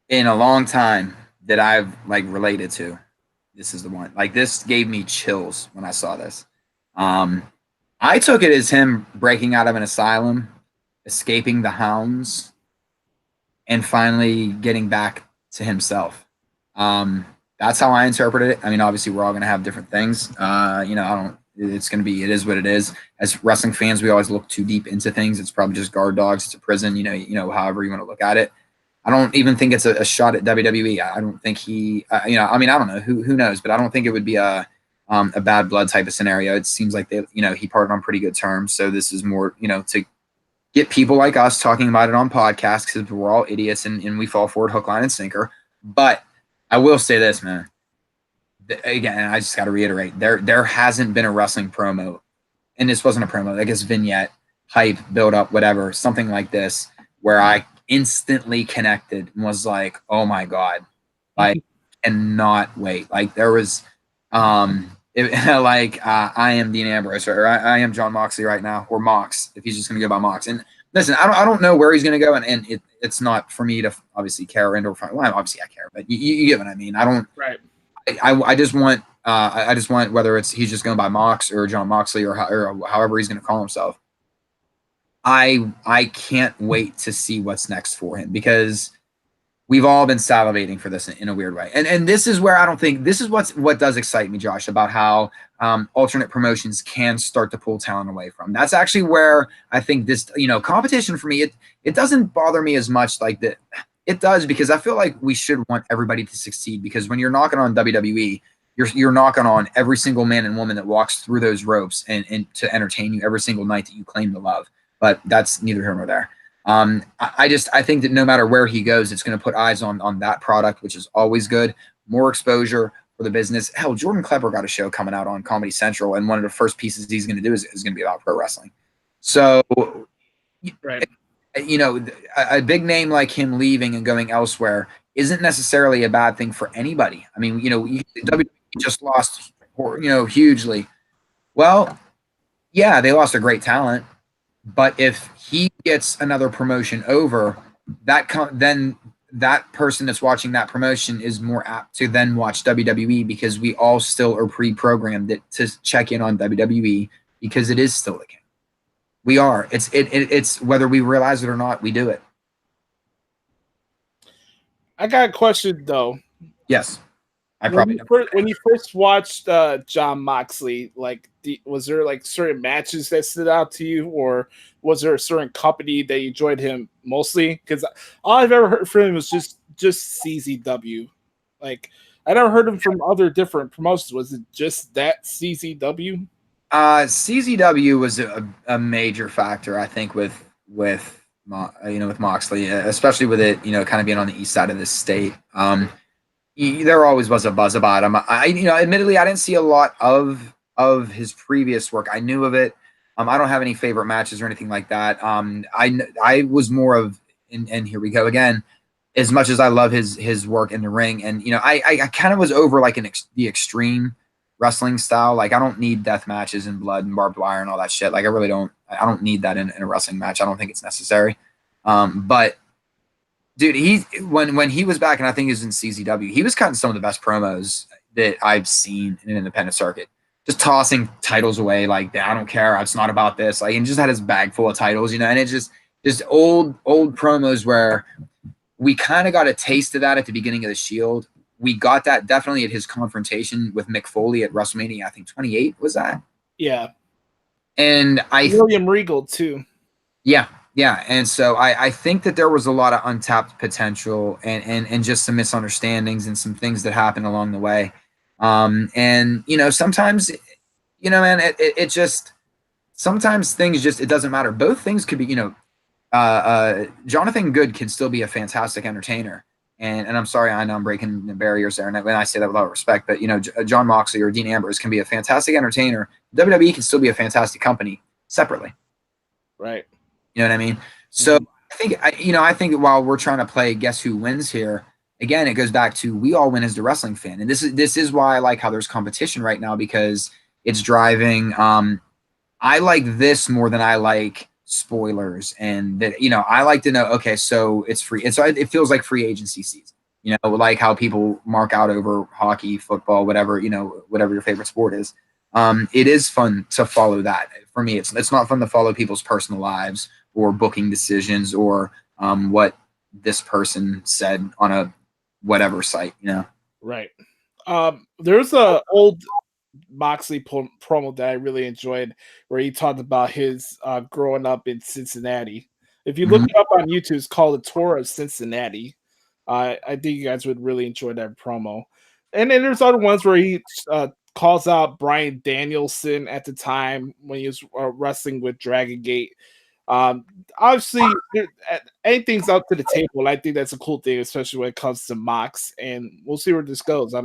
in a long time that I've like related to, this is the one. Like, this gave me chills when I saw this. I took it as him breaking out of an asylum, escaping the hounds, and finally getting back to himself. That's how I interpreted it. I mean, obviously, we're all going to have different things. It's going to be, it is what it is. As wrestling fans, we always look too deep into things. It's probably just guard dogs. It's a prison, however you want to look at it. I don't even think it's a shot at WWE. I don't think he, I don't know, who knows, but I don't think it would be a bad blood type of scenario. It seems like he parted on pretty good terms. So this is more, to get people like us talking about it on podcasts, because we're all idiots and we fall for it hook, line, and sinker. But I will say this, man. Again, I just got to reiterate, there hasn't been a wrestling promo, and this wasn't a promo, I guess vignette, hype, build up, whatever, something like this, where I instantly connected and was like, oh my God, like, cannot wait. Like, there was, I am Dean Ambrose, or I am Jon Moxley right now, or Mox, if he's just going to go by Mox. And listen, I don't know where he's going to go, and it's not for me to obviously care and or well, obviously I care, but you get what I mean. I don't. Right. I just want whether it's he's just going by Mox or Jon Moxley or however he's going to call himself. I can't wait to see what's next for him, because we've all been salivating for this in a weird way. And this is where I don't think this is what does excite me, Josh, about how alternate promotions can start to pull talent away from. That's actually where I think this, competition for me, it doesn't bother me as much like that. It does, because I feel like we should want everybody to succeed, because when you're knocking on WWE, you're knocking on every single man and woman that walks through those ropes and to entertain you every single night that you claim to love. But that's neither here nor there. I think that no matter where he goes, it's going to put eyes on that product, which is always good. More exposure for the business. Hell, Jordan Klepper got a show coming out on Comedy Central, and one of the first pieces he's going to do is going to be about pro wrestling. So, right. A big name like him leaving and going elsewhere isn't necessarily a bad thing for anybody. I mean, WWE just lost, hugely. Well, yeah, they lost a great talent, but if he gets another promotion over, then that person that's watching that promotion is more apt to then watch WWE, because we all still are pre-programmed to check in on WWE, because it is still the game. We are. It's whether we realize it or not, we do it. I got a question though. Yes. When you first watched Jon Moxley, was there like certain matches that stood out to you, or was there a certain company that you enjoyed him mostly? Because all I've ever heard from him was just CZW. Like, I never heard him from other different promotions. Was it just that CZW? CZW was a major factor, I think, with Moxley, especially with it, kind of being on the east side of the state. There always was a buzz about him. Admittedly, I didn't see a lot of his previous work. I knew of it. I don't have any favorite matches or anything like that. I was more of, and here we go again. As much as I love his work in the ring, and I kind of was over like the extreme wrestling style. Like, I don't need death matches and blood and barbed wire and all that shit. Like, I really don't. I don't need that in a wrestling match. I don't think it's necessary. But dude, when he was back, and I think he was in CZW, he was cutting some of the best promos that I've seen in an independent circuit. Just tossing titles away like, I don't care. It's not about this. Like, and just had his bag full of titles, and it's just old promos where we kind of got a taste of that at the beginning of the Shield. We got that definitely at his confrontation with Mick Foley at WrestleMania, I think 28 was that. Yeah. And William Regal too. Yeah. And so I think that there was a lot of untapped potential and just some misunderstandings and some things that happened along the way. And sometimes, man, it just sometimes things just it doesn't matter. Both things could be, Jonathan Good can still be a fantastic entertainer. And I'm sorry, I know I'm breaking the barriers there, and when I say that without respect, but Jon Moxley or Dean Ambrose can be a fantastic entertainer. WWE can still be a fantastic company separately. Right. You know what I mean? So I think while we're trying to play guess who wins here, again, it goes back to we all win as the wrestling fan, and this is why I like how there's competition right now, because it's driving. I like this more than I like spoilers, and that I like to know. Okay, so it's free, and so it feels like free agency season. Like how people mark out over hockey, football, whatever whatever your favorite sport is. It is fun to follow that. For me, it's not fun to follow people's personal lives or booking decisions or what this person said on a whatever site. Right. There's a old Moxley promo that I really enjoyed where he talked about his growing up in Cincinnati. If you look it up on YouTube, it's called The Tour of Cincinnati. I think you guys would really enjoy that promo. And then there's other ones where he calls out Bryan Danielson at the time when he was wrestling with Dragon Gate. Obviously, anything's up to the table. I think that's a cool thing, especially when it comes to Mox. And we'll see where this goes.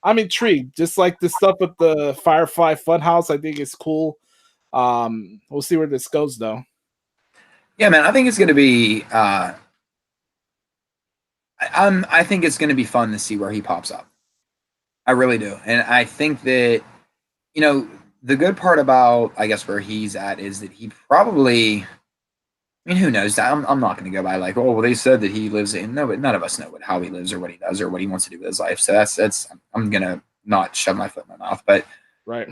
I'm intrigued. Just like the stuff with the Firefly Funhouse, I think it's cool. We'll see where this goes, though. Yeah, man, I think it's going to be. I think it's going to be fun to see where he pops up. I really do, and I think that the good part about I guess where he's at is that he probably. I mean, who knows? I'm not going to go by like, oh, well, they said that he lives in. No, but none of us know how he lives or what he does or what he wants to do with his life. So that's I'm gonna not shove my foot in my mouth. But right,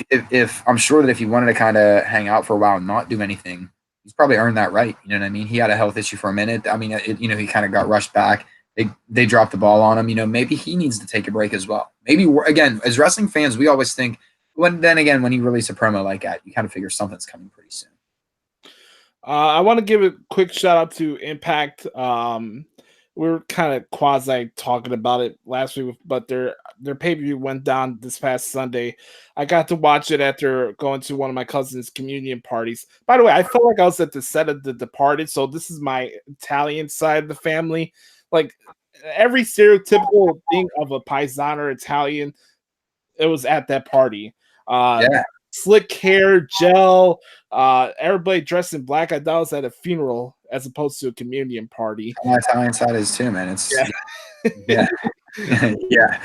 if I'm sure that if he wanted to kind of hang out for a while and not do anything, he's probably earned that right. You know what I mean? He had a health issue for a minute. I mean, he kind of got rushed back. They dropped the ball on him. Maybe he needs to take a break as well. Maybe again, as wrestling fans, we always think. When you release a promo like that, you kind of figure something's coming pretty soon. I want to give a quick shout out to Impact. We were kind of quasi talking about it last week, but their pay-per-view went down this past Sunday. I got to watch it after going to one of my cousin's communion parties. By the way, I felt like I was at the set of The Departed, so this is my Italian side of the family. Like every stereotypical thing of a Paisan or Italian, it was at that party. Yeah. Slick hair, gel, everybody dressed in black. I thought it was at a funeral as opposed to a communion party. My Italian side is too, man. It's yeah. Yeah.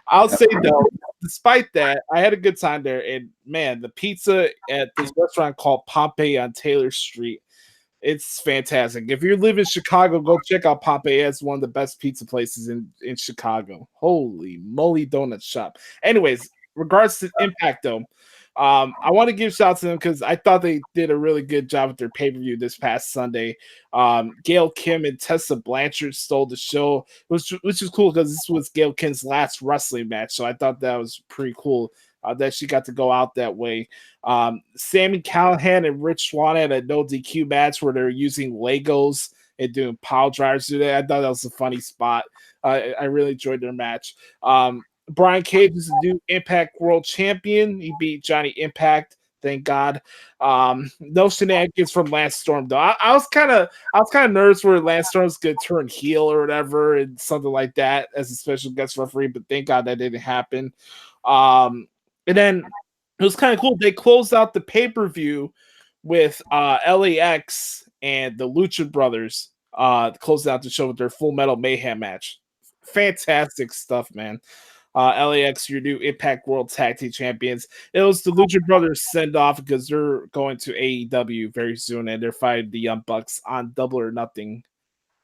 I'll say though, despite that, I had a good time there. And man, the pizza at this restaurant called Pompeii on Taylor Street, it's fantastic. If you live in Chicago, go check out Pompeii. It's one of the best pizza places in Chicago. Holy moly, donut shop. Anyways, regards to Impact though. I want to give shout to them because I thought they did a really good job with their pay-per-view this past Sunday. Gail Kim and Tessa Blanchard stole the show, which is cool because this was Gail Kim's last wrestling match. So I thought that was pretty cool that she got to go out that way. Sami Callihan and Rich Swann had a no DQ match where they're using Legos and doing pile drivers today. I thought that was a funny spot. I really enjoyed their match. Brian Cage is the new Impact World Champion. He beat Johnny Impact, thank God. No shenanigans from Lance Storm though. I was kind of nervous where Lance Storm's gonna turn heel or whatever and something like that as a special guest referee, but thank God that didn't happen. And then it was kind of cool. They closed out the pay-per-view with LAX and the Lucha Brothers closed out the show with their Full Metal Mayhem match. Fantastic stuff, man. LAX, your new Impact World Tag Team Champions. It was the Lucha Brothers send off because they're going to AEW very soon and they're fighting the Young Bucks on Double or Nothing.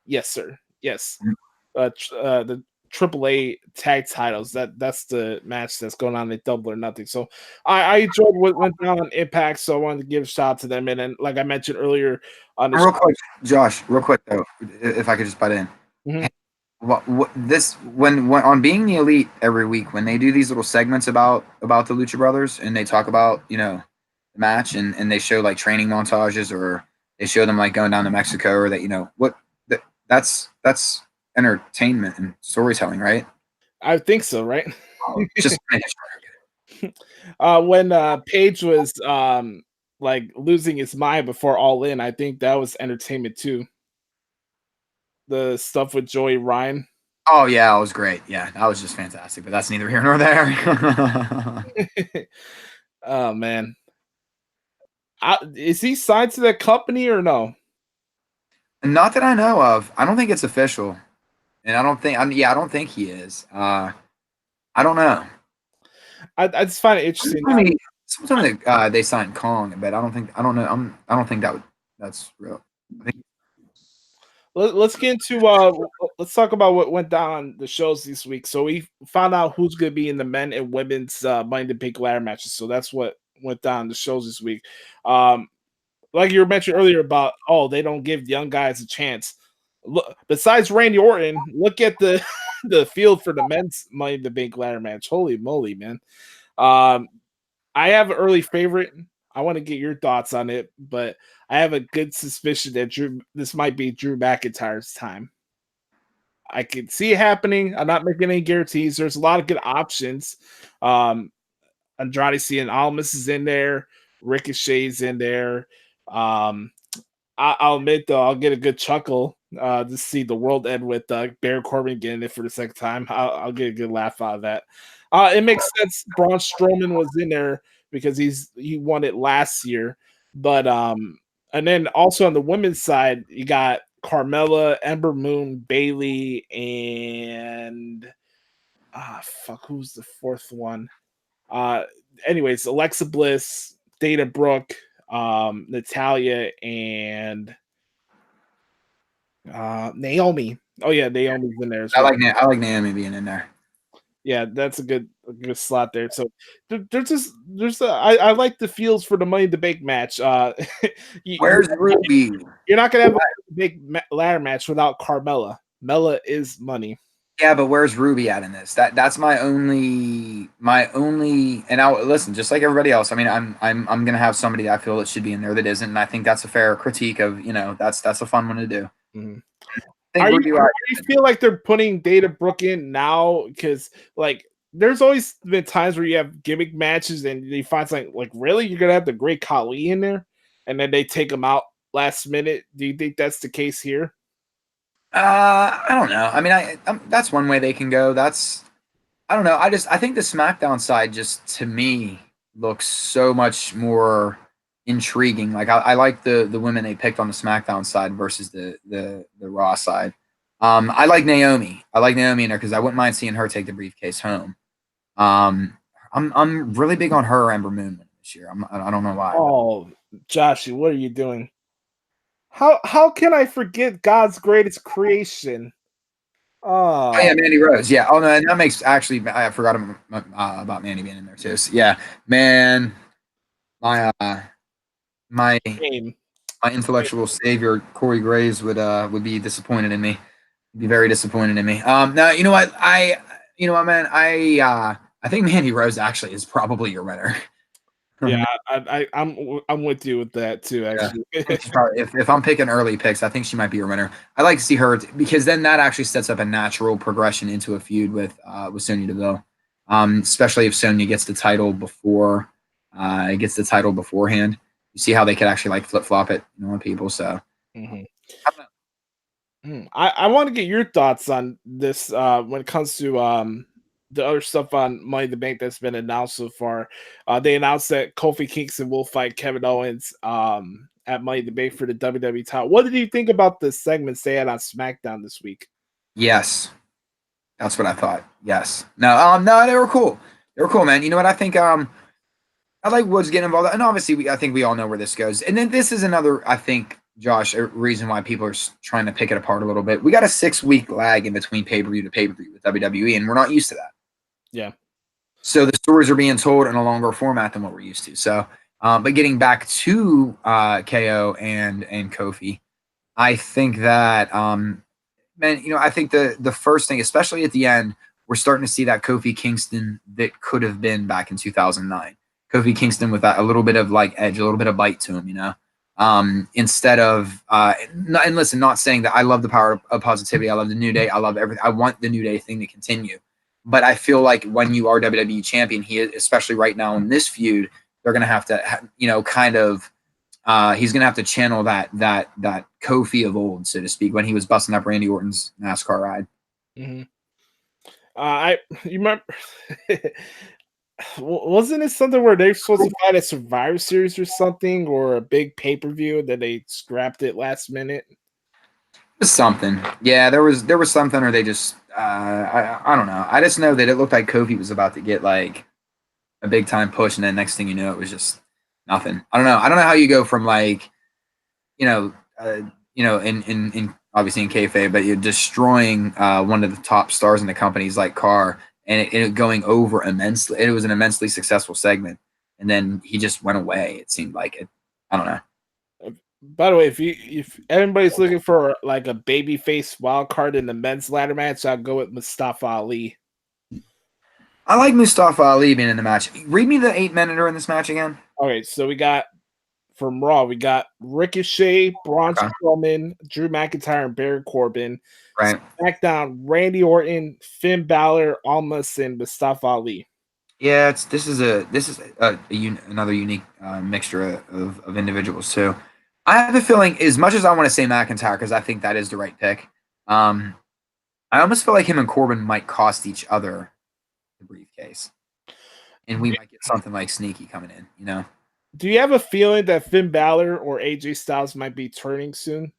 Yes, sir. Yes. The AAA tag titles. That's the match that's going on at Double or Nothing. So I enjoyed what went down on Impact, so I wanted to give a shout out to them. And then, like I mentioned earlier, on the real quick, Josh, real quick though, if I could just butt in. when on Being the Elite every week, when they do these little segments about the Lucha Brothers, and they talk about, you know, the match, and they show like training montages, or they show them like going down to Mexico, or that, you know, that's entertainment and storytelling, right? I think so, right? Just When Paige was like losing his mind before All In, I think that was entertainment too. The stuff with Joey Ryan. oh yeah, it was great. Yeah, that was just fantastic. But that's neither here nor there. Oh man, is he signed to that company or no? Not that I know of. I don't think it's official, and I don't think. I don't think he is. I don't know. I just find it interesting. Sometimes they signed Kong, but I don't think. I don't know. I don't think that's real. I think. Let's get into let's talk about what went down on the shows this week. So we found out who's going to be in the men and women's Money in the Bank ladder matches. So that's what went down on the shows this week. Like you mentioned earlier about, oh, they don't give young guys a chance. Look, besides Randy Orton, look at the the field for the men's Money in the Bank ladder match. Holy moly, man! I have an early favorite. I want to get your thoughts on it, but I have a good suspicion that this might be Drew McIntyre's time. I can see it happening. I'm not making any guarantees. There's a lot of good options. Andrade Cien Almas is in there. Ricochet's in there. I'll admit, though, I'll get a good chuckle to see the world end with Baron Corbin getting it for the second time. I'll get a good laugh out of that. It makes sense. Braun Strowman was in there because he won it last year. But and then also on the women's side, you got Carmella, Ember Moon, Bailey, and who's the fourth one? Anyways, Alexa Bliss, Dana Brooke, Natalia, and Naomi. Oh yeah, Naomi's in there as well. I like Naomi being in there. Yeah, that's a good slot there. So I like the feels for the Money in the Bank match. Where's Ruby? You're not gonna have a big ladder match without Carmella. Mella is money. Yeah, but where's Ruby at in this? That's my only. And I'll listen, just like everybody else. I mean, I'm gonna have somebody that I feel that should be in there that isn't, and I think that's a fair critique of, you know, that's a fun one to do. Mm-hmm. Do you feel like they're putting Dana Brooke in now? Because like there's always been times where you have gimmick matches and you find something like, really, you're gonna have the Great Khali in there, and then they take him out last minute. Do you think that's the case here? I don't know. I mean, that's one way they can go. I don't know. I think the SmackDown side just, to me, looks so much more intriguing. Like I like the women they picked on the SmackDown side versus the Raw side. I like Naomi. I like Naomi in there because I wouldn't mind seeing her take the briefcase home. I'm really big on her Ember Moon this year. I don't know why. Oh, Joshie, what are you doing? How can I forget God's greatest creation? Oh yeah, Mandy Rose. Yeah. Oh no, and that makes I forgot about Mandy being in there too. So, yeah, man, my intellectual savior Corey Graves would be disappointed in me. He'd be very disappointed in me. Now you know what man, I think Mandy Rose actually is probably your winner. Yeah, I'm with you with that too. Actually, yeah. if I'm picking early picks, I think she might be your winner. I like to see her because then that actually sets up a natural progression into a feud with Sonya Deville. Especially if Sonya gets the title before beforehand. You see how they could actually like flip flop it, you know, on people. So I want to get your thoughts on this when it comes to the other stuff on Money in the Bank that's been announced so far. They announced that Kofi Kingston will fight Kevin Owens at Money in the Bank for the WWE title. What did you think about the segments they had on SmackDown this week? Yes, that's what I thought. Yes, no, they were cool. They were cool, man. You know what I think? I like Woods getting involved, and obviously, I think we all know where this goes. And then this is another, I think, Josh, a reason why people are trying to pick it apart a little bit. We got a 6-week lag in between pay-per-view to pay-per-view with WWE, and we're not used to that. Yeah. So the stories are being told in a longer format than what we're used to. So, but getting back to KO and Kofi, I think that man, I think the first thing, especially at the end, we're starting to see that Kofi Kingston that could have been back in 2009. Kofi Kingston with that a little bit of like edge, a little bit of bite to him, instead of and listen, not saying that I love the power of positivity. I love the New Day. I love everything. I want the New Day thing to continue. But I feel like when you are WWE champion, especially right now in this feud, they're going to have to, kind of, he's going to have to channel that Kofi of old, so to speak, when he was busting up Randy Orton's NASCAR ride. Mm-hmm. You remember? Wasn't it something where they're supposed to fight a Survivor Series or something, or a big pay-per-view that they scrapped it last minute? Something, yeah, there was something, or they just, I don't know. I just know that it looked like Kofi was about to get like a big time push, and then next thing you know, it was just nothing. I don't know how you go from like, in obviously in kayfabe, but you're destroying one of the top stars in the company's like car, and it going over immensely. It was an immensely successful segment, and then he just went away. It seemed like it. I don't know. By the way, if everybody's looking for like a babyface wild card in the men's ladder match, I'll go with Mustafa Ali. I like Mustafa Ali being in the match. Read me the 8-minute in this match again. Okay, so we got from Raw, we got Ricochet, Braun Strowman, Drew McIntyre, and Baron Corbin. Right. SmackDown, Randy Orton, Finn Balor, Almas, and Mustafa Ali. Yeah, this is another unique mixture of individuals too. I have a feeling, as much as I want to say McIntyre, because I think that is the right pick, I almost feel like him and Corbin might cost each other the briefcase, and we might get something like sneaky coming in. Do you have a feeling that Finn Balor or AJ Styles might be turning soon?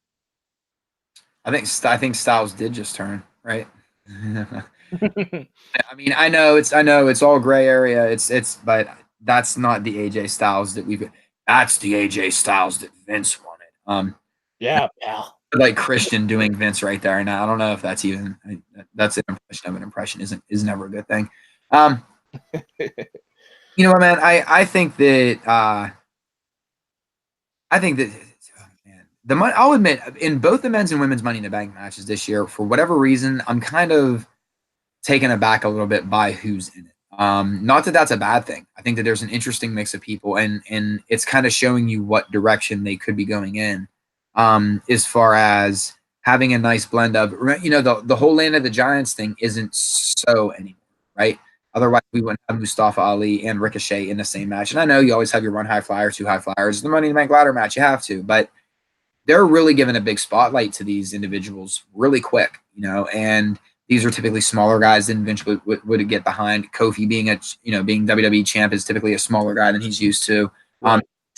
I think Styles did just turn, right? I mean, I know it's all gray area. But that's not the AJ Styles that we've. That's the AJ Styles that Vince wanted. Yeah, pal. Like Christian doing Vince right there. Now I don't know if that's even that's an impression of an impression. Is never a good thing. You know what, man? I think that oh, man, I'll admit, in both the men's and women's Money in the Bank matches this year, for whatever reason, I'm kind of taken aback a little bit by who's in it. Not that that's a bad thing. I think that there's an interesting mix of people, and it's kind of showing you what direction they could be going in, as far as having a nice blend of, the whole Land of the Giants thing isn't so anymore, right? Otherwise, we wouldn't have Mustafa Ali and Ricochet in the same match. And I know you always have your one high flyer, two high flyers. The Money in the Bank ladder match, you have to, but they're really giving a big spotlight to these individuals really quick, and these are typically smaller guys than Vince would get behind. Kofi being being WWE champ is typically a smaller guy than he's used to,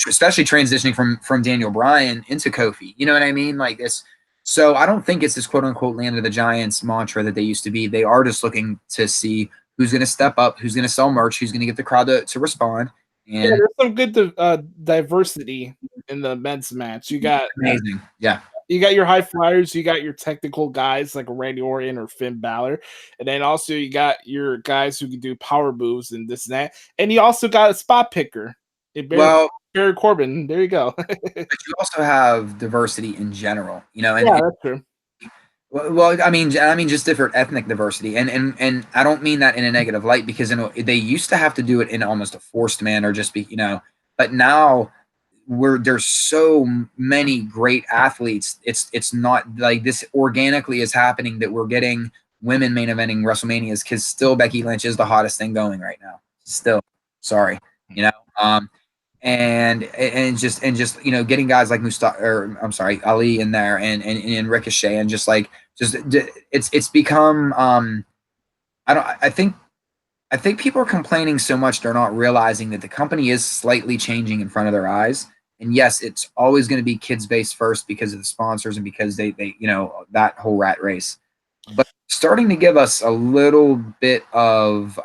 especially transitioning from Daniel Bryan into Kofi. You know what I mean? Like this. So I don't think it's this quote unquote Land of the Giants mantra that they used to be. They are just looking to see who's going to step up, who's going to sell merch, who's going to get the crowd to respond. And there's some good diversity in the men's match. You got amazing, yeah. You got your high flyers, you got your technical guys like Randy Orton or Finn Balor, and then also you got your guys who can do power moves and this and that. And you also got a spot picker. Baron Corbin. There you go. But you also have diversity in general, And, yeah, that's true. Well, I mean, just different ethnic diversity, and I don't mean that in a negative light, because they used to have to do it in almost a forced manner, just but now there's so many great athletes. It's not like this organically is happening that we're getting women main eventing WrestleManias, because still Becky Lynch is the hottest thing going right now. Still, sorry, and just getting guys like Ali in there, and Ricochet, and it's become I think people are complaining so much they're not realizing that the company is slightly changing in front of their eyes. And yes, it's always going to be kids based first because of the sponsors and because they that whole rat race, but starting to give us a little bit of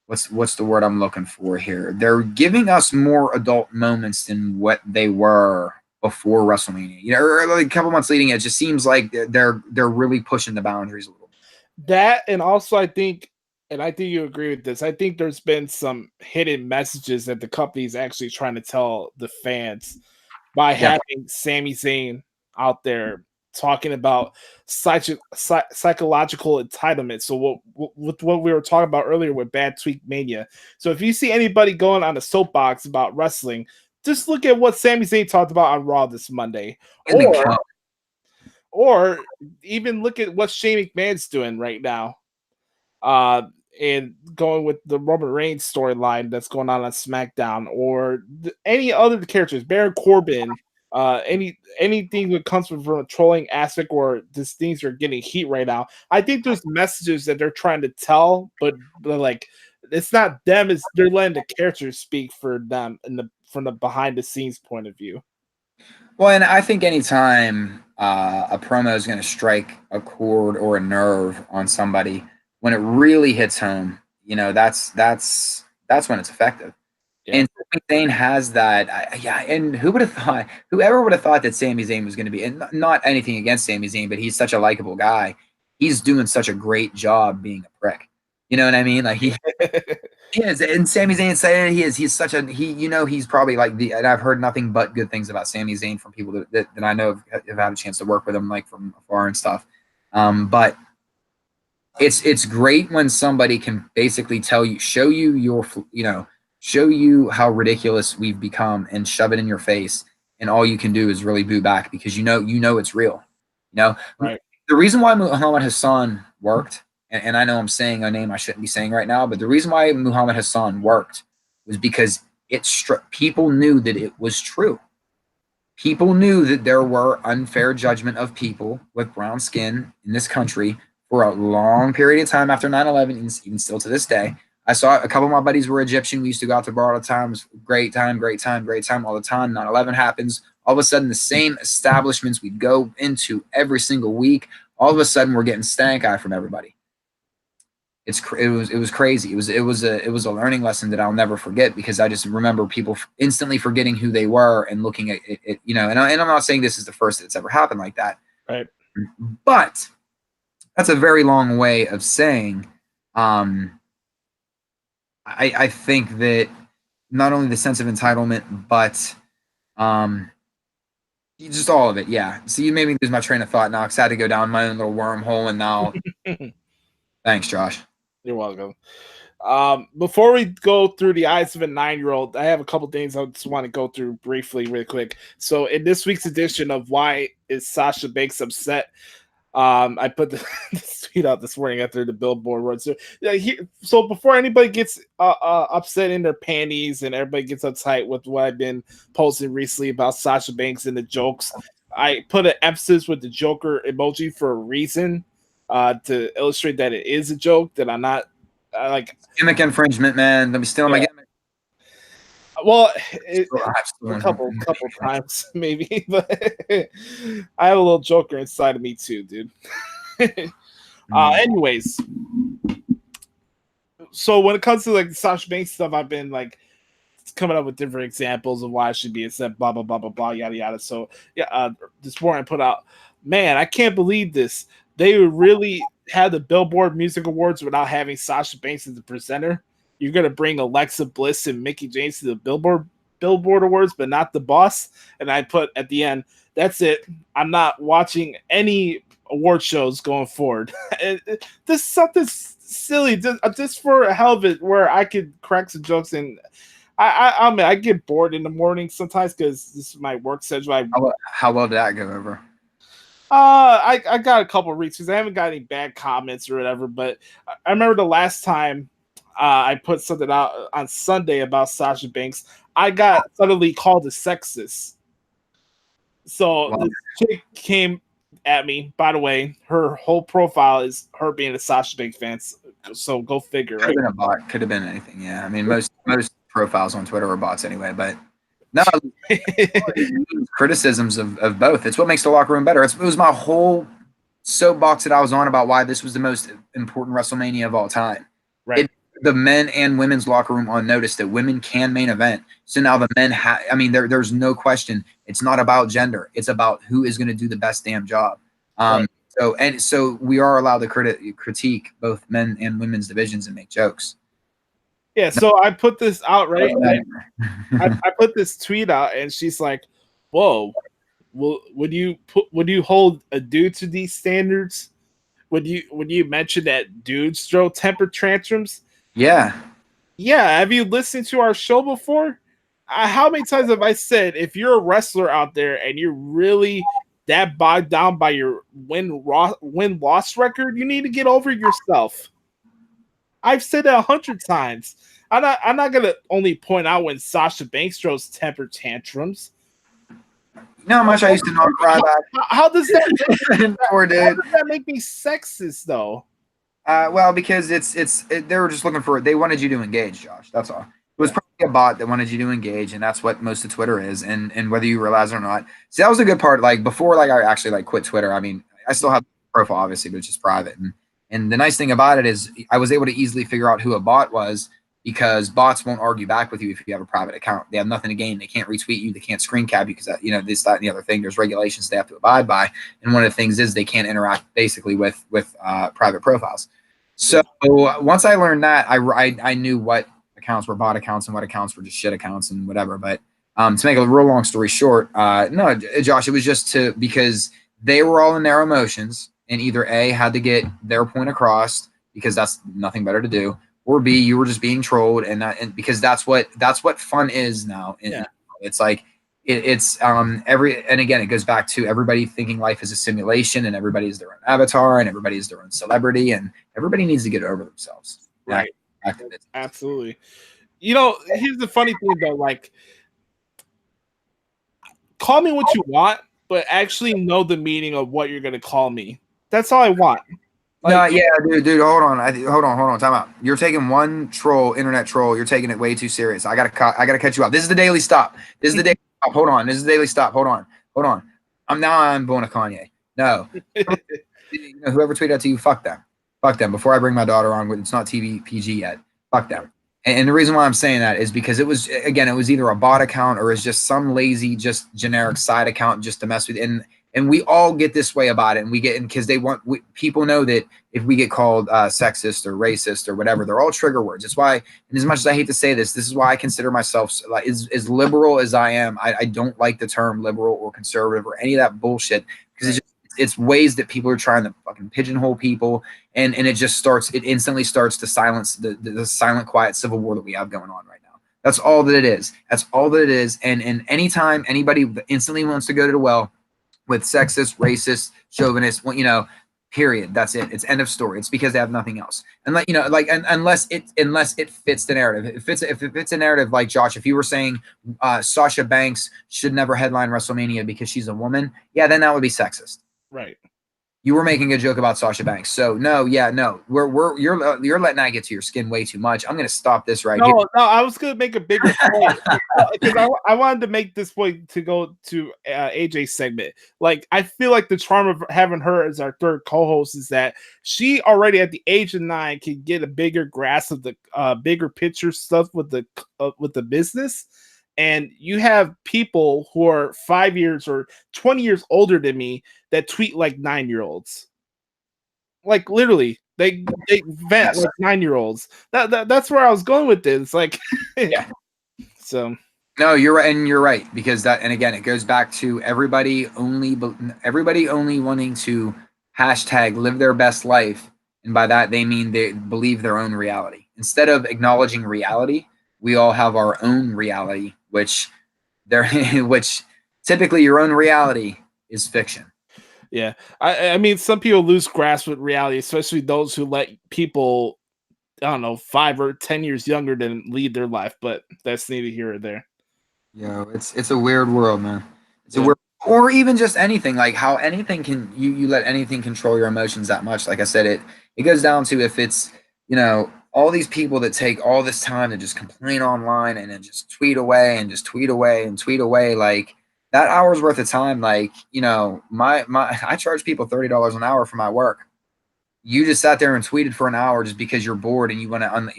what's the word I'm looking for here? They're giving us more adult moments than what they were before WrestleMania. Or like a couple months leading, it just seems like they're really pushing the boundaries a little bit. That, and also I think you agree with this, I think there's been some hidden messages that the company is actually trying to tell the fans by having Sami Zayn out there talking about psychological entitlement. So what we were talking about earlier with Bad Tweak Mania. So if you see anybody going on a soapbox about wrestling, just look at what Sami Zayn talked about on Raw this Monday, or even look at what Shane McMahon's doing right now. And going with the Roman Reigns storyline that's going on SmackDown, or any other characters, Baron Corbin, anything that comes from a trolling aspect, or these things are getting heat right now. I think there's messages that they're trying to tell, but like it's not them; it's they're letting the characters speak for them from the behind the scenes point of view. Well, and I think anytime a promo is going to strike a chord or a nerve on somebody, when it really hits home, that's when it's effective. Yeah. And Sami Zayn has that. And whoever would have thought that Sami Zayn was going to be, and not anything against Sami Zayn, but he's such a likable guy. He's doing such a great job being a prick. You know what I mean? Like he is, and Sami Zayn said he is. He's such a he's probably like and I've heard nothing but good things about Sami Zayn from people that I know have had a chance to work with him, like from afar and stuff. But it's great when somebody can basically show you how ridiculous we've become and shove it in your face, and all you can do is really boo back because you know it's real. Right. The reason why Muhammad Hassan worked, and I know I'm saying a name I shouldn't be saying right now, but the reason why Muhammad Hassan worked was because people knew that it was true. People knew that there were unfair judgment of people with brown skin in this country for a long period of time after 9/11, even still to this day. I saw a couple of my buddies were Egyptian. We used to go out to bar all the time. It was great time all the time. 9/11 happens. All of a sudden, the same establishments we'd go into every single week, all of a sudden we're getting stank eye from everybody. It was crazy. It was a learning lesson that I'll never forget, because I just remember people instantly forgetting who they were and looking at it, and I'm not saying this is the first that's ever happened like that. Right. But that's a very long way of saying, I think that not only the sense of entitlement, but just all of it. Yeah. So you made me lose my train of thought now, because I had to go down my own little wormhole, and now thanks, Josh. You're welcome. Before we go through the eyes of a 9-year-old, I have a couple things I just want to go through briefly, really quick. So in this week's edition of Why is Sasha Banks Upset, I put this tweet out this morning after the Billboard Awards. So before anybody gets upset in their panties and everybody gets uptight with what I've been posting recently about Sasha Banks and the jokes, I put an emphasis with the Joker emoji for a reason, to illustrate that it is a joke, that I'm not like gimmick infringement, man. Let me steal my gimmick. Well, a couple times maybe, but I have a little Joker inside of me too, dude. Anyways, so when it comes to like Sasha Banks stuff, I've been like coming up with different examples of why I should be upset, blah blah blah blah blah, yada yada. So yeah, this morning I put out, man, I can't believe this. They really had the Billboard Music Awards without having Sasha Banks as the presenter. You're gonna bring Alexa Bliss and Mickey James to the Billboard Awards, but not the boss. And I put at the end, that's it. I'm not watching any award shows going forward. This is something silly, just for a hell of it, where I could crack some jokes. And I mean, I get bored in the morning sometimes because this is my work schedule. How well did that go over? I got a couple of reads because I haven't got any bad comments or whatever. But I remember the last time I put something out on Sunday about Sasha Banks, I got suddenly called a sexist. So the chick came at me. By the way, her whole profile is her being a Sasha Banks fan. So go figure. Could have been a bot. Could have been anything. Yeah, I mean most profiles on Twitter are bots anyway. But no, criticisms of both. It's what makes the locker room better. It was my whole soapbox that I was on about why this was the most important WrestleMania of all time. Right. The men and women's locker room on notice that women can main event. So now the men I mean, there's no question. It's not about gender. It's about who is going to do the best damn job. Right. So we are allowed to critique both men and women's divisions and make jokes. Yeah. So I put this out, right? I put this tweet out, and she's like, "Whoa, would you hold a dude to these standards? Would you mention that dudes throw temper tantrums? Yeah. Yeah. Have you listened to our show before? How many times have I said if you're a wrestler out there and you're really that bogged down by your win loss record, you need to get over yourself. I've said that 100 times. I'm not gonna only point out when Sasha Banks throws temper tantrums. You know how much I used to not cry back? How does that Poor dude. how does that make me sexist though? Well, because they were just looking for, they wanted you to engage, Josh. That's all. It was probably a bot that wanted you to engage, and that's what most of Twitter is. And whether you realize it or not, see, that was a good part. Like before, like I actually like quit Twitter. I mean, I still have a profile, obviously, but it's just private. And the nice thing about it is I was able to easily figure out who a bot was, because bots won't argue back with you if you have a private account. They have nothing to gain. They can't retweet you. They can't screen cap you because this, that, and the other thing. There's regulations they have to abide by, and one of the things is they can't interact basically with private profiles. So once I learned that, I knew what accounts were bot accounts and what accounts were just shit accounts and whatever. But to make a real long story short, no, Josh, it was just because they were all in their emotions, and either A, had to get their point across because that's nothing better to do, or B, you were just being trolled, and because that's what fun is now. Yeah. It's like and again, it goes back to everybody thinking life is a simulation, and everybody is their own avatar, and everybody is their own celebrity, and everybody needs to get over themselves. Right. Absolutely. Here's the funny thing though, like, call me what you want, but actually know the meaning of what you're gonna call me. That's all I want. Like, no, yeah, dude, hold on, hold on, time out. You're taking one internet troll. You're taking it way too serious. I gotta cut you off. This is the Daily Stop. This is the Daily Stop. Hold on. This is the Daily Stop. Hold on. I'm going to Kanye. No, whoever tweeted that to you, fuck them. Fuck them. Before I bring my daughter on, it's not TV PG yet. Fuck them. And the reason why I'm saying that is because it was either a bot account or it's just some lazy, just generic side account just to mess with. And we all get this way about it, and we get in because people know that if we get called sexist or racist or whatever, they're all trigger words. It's why, and as much as I hate to say this is why I consider myself like as liberal as I am. I don't like the term liberal or conservative or any of that bullshit, because it's ways that people are trying to fucking pigeonhole people, and it instantly starts to silence the silent, quiet civil war that we have going on right now. That's all that it is. And anytime anybody instantly wants to go to the well with sexist, racist, chauvinist, period. That's it. It's end of story. It's because they have nothing else. And unless it fits the narrative. If it fits a narrative, like Josh, if you were saying Sasha Banks should never headline WrestleMania because she's a woman, yeah, then that would be sexist. Right. You were making a joke about Sasha Banks. So no. You're letting that get to your skin way too much. I'm going to stop this right here. No, I was going to make a bigger point because I wanted to make this point to go to AJ's segment. Like, I feel like the charm of having her as our third co-host is that she already at the age of 9 can get a bigger grasp of the bigger picture stuff with the business. And you have people who are 5 years or 20 years older than me that tweet like 9-year-olds. Like, literally, they vent like 9-year-olds. That's where I was going with this. Like, yeah. So no, you're right, and you're right, because that, and again, it goes back to everybody only wanting to hashtag live their best life, and by that they mean they believe their own reality instead of acknowledging reality. We all have our own reality, which typically your own reality is fiction. Yeah. I mean, some people lose grasp with reality, especially those who let people, I don't know, 5 or 10 years younger than lead their life, but that's neither here or there. It's a weird world, man. It's a weird, or even just anything, like how anything can, you let anything control your emotions that much. Like I said, it goes down to if it's, all these people that take all this time to just complain online and then just tweet away and just tweet away and tweet away, like that hour's worth of time. Like, I charge people $30 an hour for my work. You just sat there and tweeted for an hour just because you're bored and you want to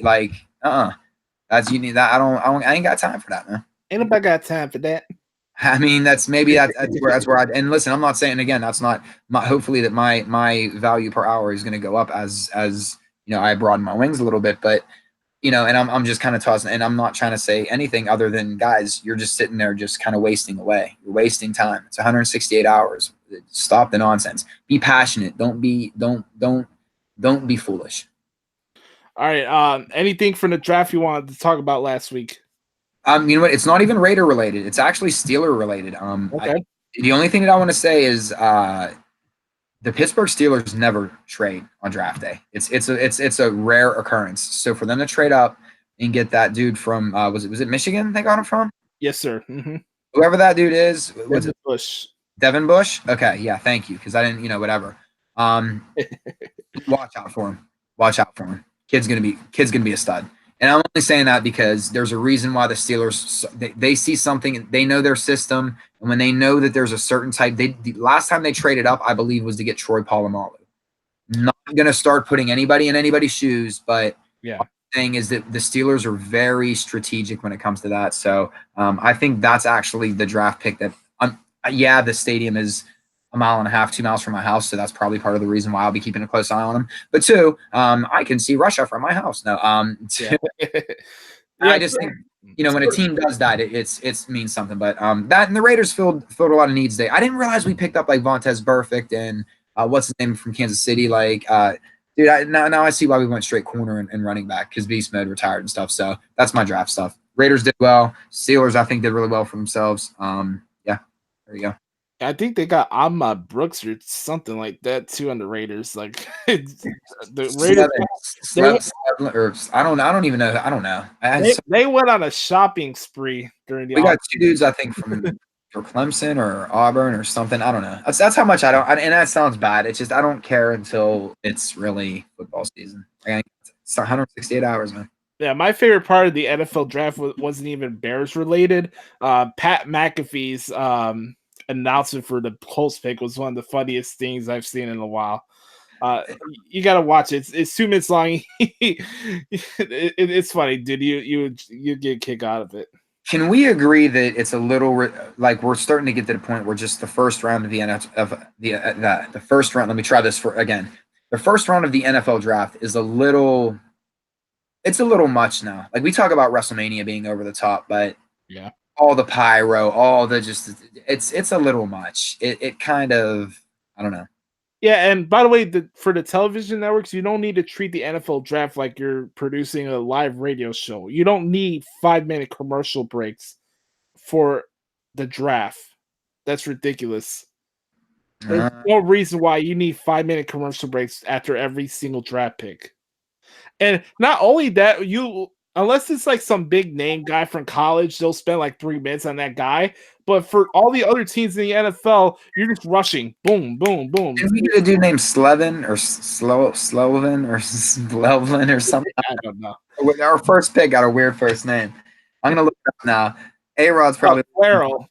you need that. I ain't got time for that, man. Ain't nobody got time for that. I mean, that's where and listen, I'm not saying, again, that's not hopefully that my value per hour is going to go up as I broaden my wings a little bit, but and I'm just kind of tossing, and I'm not trying to say anything other than, guys, you're just sitting there just kind of wasting away. You're wasting time. It's 168 hours. Stop the nonsense. Be passionate. Don't be foolish. All right. Anything from the draft you wanted to talk about last week? You know what? It's not even Raider related. It's actually Steeler related. Okay. The only thing that I want to say is the Pittsburgh Steelers never trade on draft day. It's a rare occurrence. So for them to trade up and get that dude from was it Michigan they got him from? Yes, sir. Mm-hmm. Whoever that dude is, what's it? Bush. Devin Bush? Okay, yeah, thank you. Because I didn't, whatever. Watch out for him. Watch out for him. Kid's gonna be a stud. And I'm only saying that because there's a reason why the Steelers they see something, they know their system, and when they know that there's a certain type, the last time they traded up, I believe, was to get Troy Polamalu. Not gonna start putting anybody in anybody's shoes, but yeah. What I'm saying is that the Steelers are very strategic when it comes to that. So I think that's actually the draft pick that the stadium is a mile and a half, 2 miles from my house, so that's probably part of the reason why I'll be keeping a close eye on him. But two, I can see Russia from my house. No, I just think when a team does that, it means something. But that and the Raiders filled a lot of needs there. I didn't realize we picked up like Vontaze Burfict and what's his name from Kansas City. Like, dude, now I see why we went straight corner and running back because Beast Mode retired and stuff. So that's my draft stuff. Raiders did well. Steelers, I think, did really well for themselves. There you go. I think they got Ahmad Brooks or something like that too on the Raiders. Like the Raiders, I don't even know. I don't know. They went on a shopping spree during the. We got two dudes, I think, from Clemson or Auburn or something. I don't know. That's how much I don't. And that sounds bad. It's just I don't care until it's really football season. It's 168 hours, man. Yeah, my favorite part of the NFL draft wasn't even Bears related. Pat McAfee's announcement for the Colts pick was one of the funniest things I've seen in a while. You gotta watch it. It's 2 minutes long. It's funny, dude. You get a kick out of it. Can we agree that it's a little like we're starting to get to the point where just the first round of the first round? Let me try this again. The first round of the NFL draft is a little. It's a little much now. Like we talk about WrestleMania being over the top, but yeah, all the pyro, all the it's a little much. It kind of, I don't know. Yeah, and by the way, for the television networks, you don't need to treat the NFL draft like you're producing a live radio show. You don't need 5-minute commercial breaks for the draft. That's ridiculous. There's no reason why you need 5-minute commercial breaks after every single draft pick. And not only that, unless it's like some big name guy from college, they'll spend like 3 minutes on that guy. But for all the other teams in the NFL, you're just rushing. Boom, boom, boom. Did we get a dude named Slevin or Slovin or Slevlin or something? I don't know. Our first pick got a weird first name. I'm going to look it up now. A-Rod's probably. Farrell.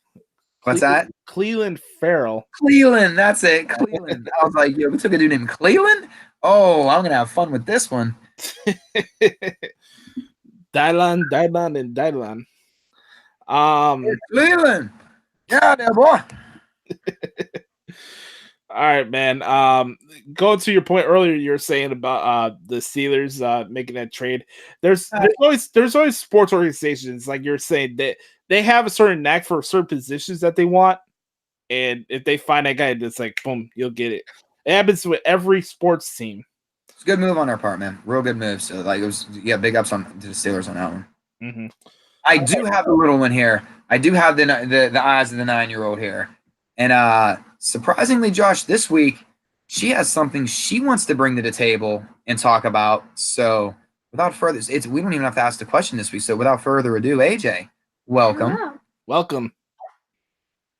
What's that? Cleveland Farrell. Cleveland, that's it. Cleveland. I was like, yo, we took a dude named Cleveland? Oh, I'm going to have fun with this one. Dylan. Cleveland. Yeah, there, boy. All right, man. Going to your point earlier, you were saying about the Steelers making that trade. There's always sports organizations, like you're saying, that they have a certain knack for certain positions that they want, and if they find that guy, it's like boom, you'll get it. It happens with every sports team. It's a good move on our part, man. Real good move. So like it was, big ups to the Steelers on that one. Mm-hmm. I do have a little one here. I do have the eyes of the 9-year-old here, and surprisingly, Josh, this week she has something she wants to bring to the table and talk about. So without further, we don't even have to ask the question this week. So without further ado, AJ, welcome. Hello. Welcome.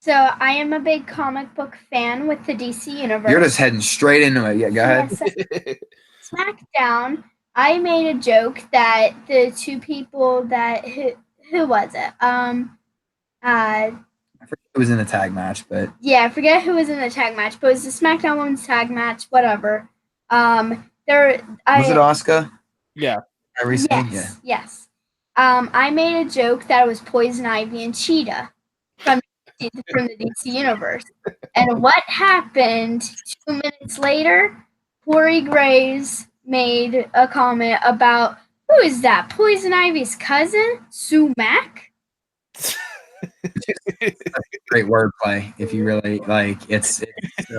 So I am a big comic book fan with the DC universe. You're just heading straight into it. Yeah, go ahead. Yes. SmackDown, I made a joke that the two people that who was it? I forget who was in the tag match, but yeah, I forget who was in the tag match, but it was the SmackDown Women's Tag match, whatever. Was it Asuka? Yeah. Yes. I made a joke that it was Poison Ivy and Cheetah from the DC universe. And what happened 2 minutes later? Corey Graves made a comment about Who is that? Poison Ivy's cousin? Sumac? Great wordplay. If you really like, it's so,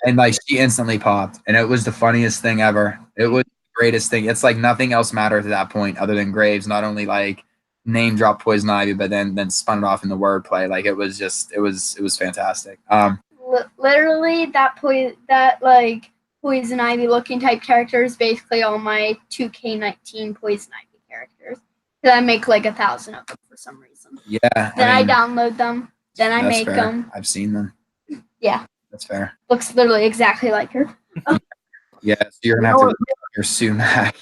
and like she instantly popped, and it was the funniest thing ever. It was the greatest thing. It's like nothing else mattered at that point other than Graves not only like name drop Poison Ivy, but then spun it off in the wordplay. Like it was fantastic. Literally, that Poison Ivy looking type character is basically all my 2K19 Poison Ivy characters. Because I make like 1,000 of them for some reason. Yeah. Then I download them. Then I make them. I've seen them. Yeah. That's fair. Looks literally exactly like her. Yeah, so you're gonna have to your sumac.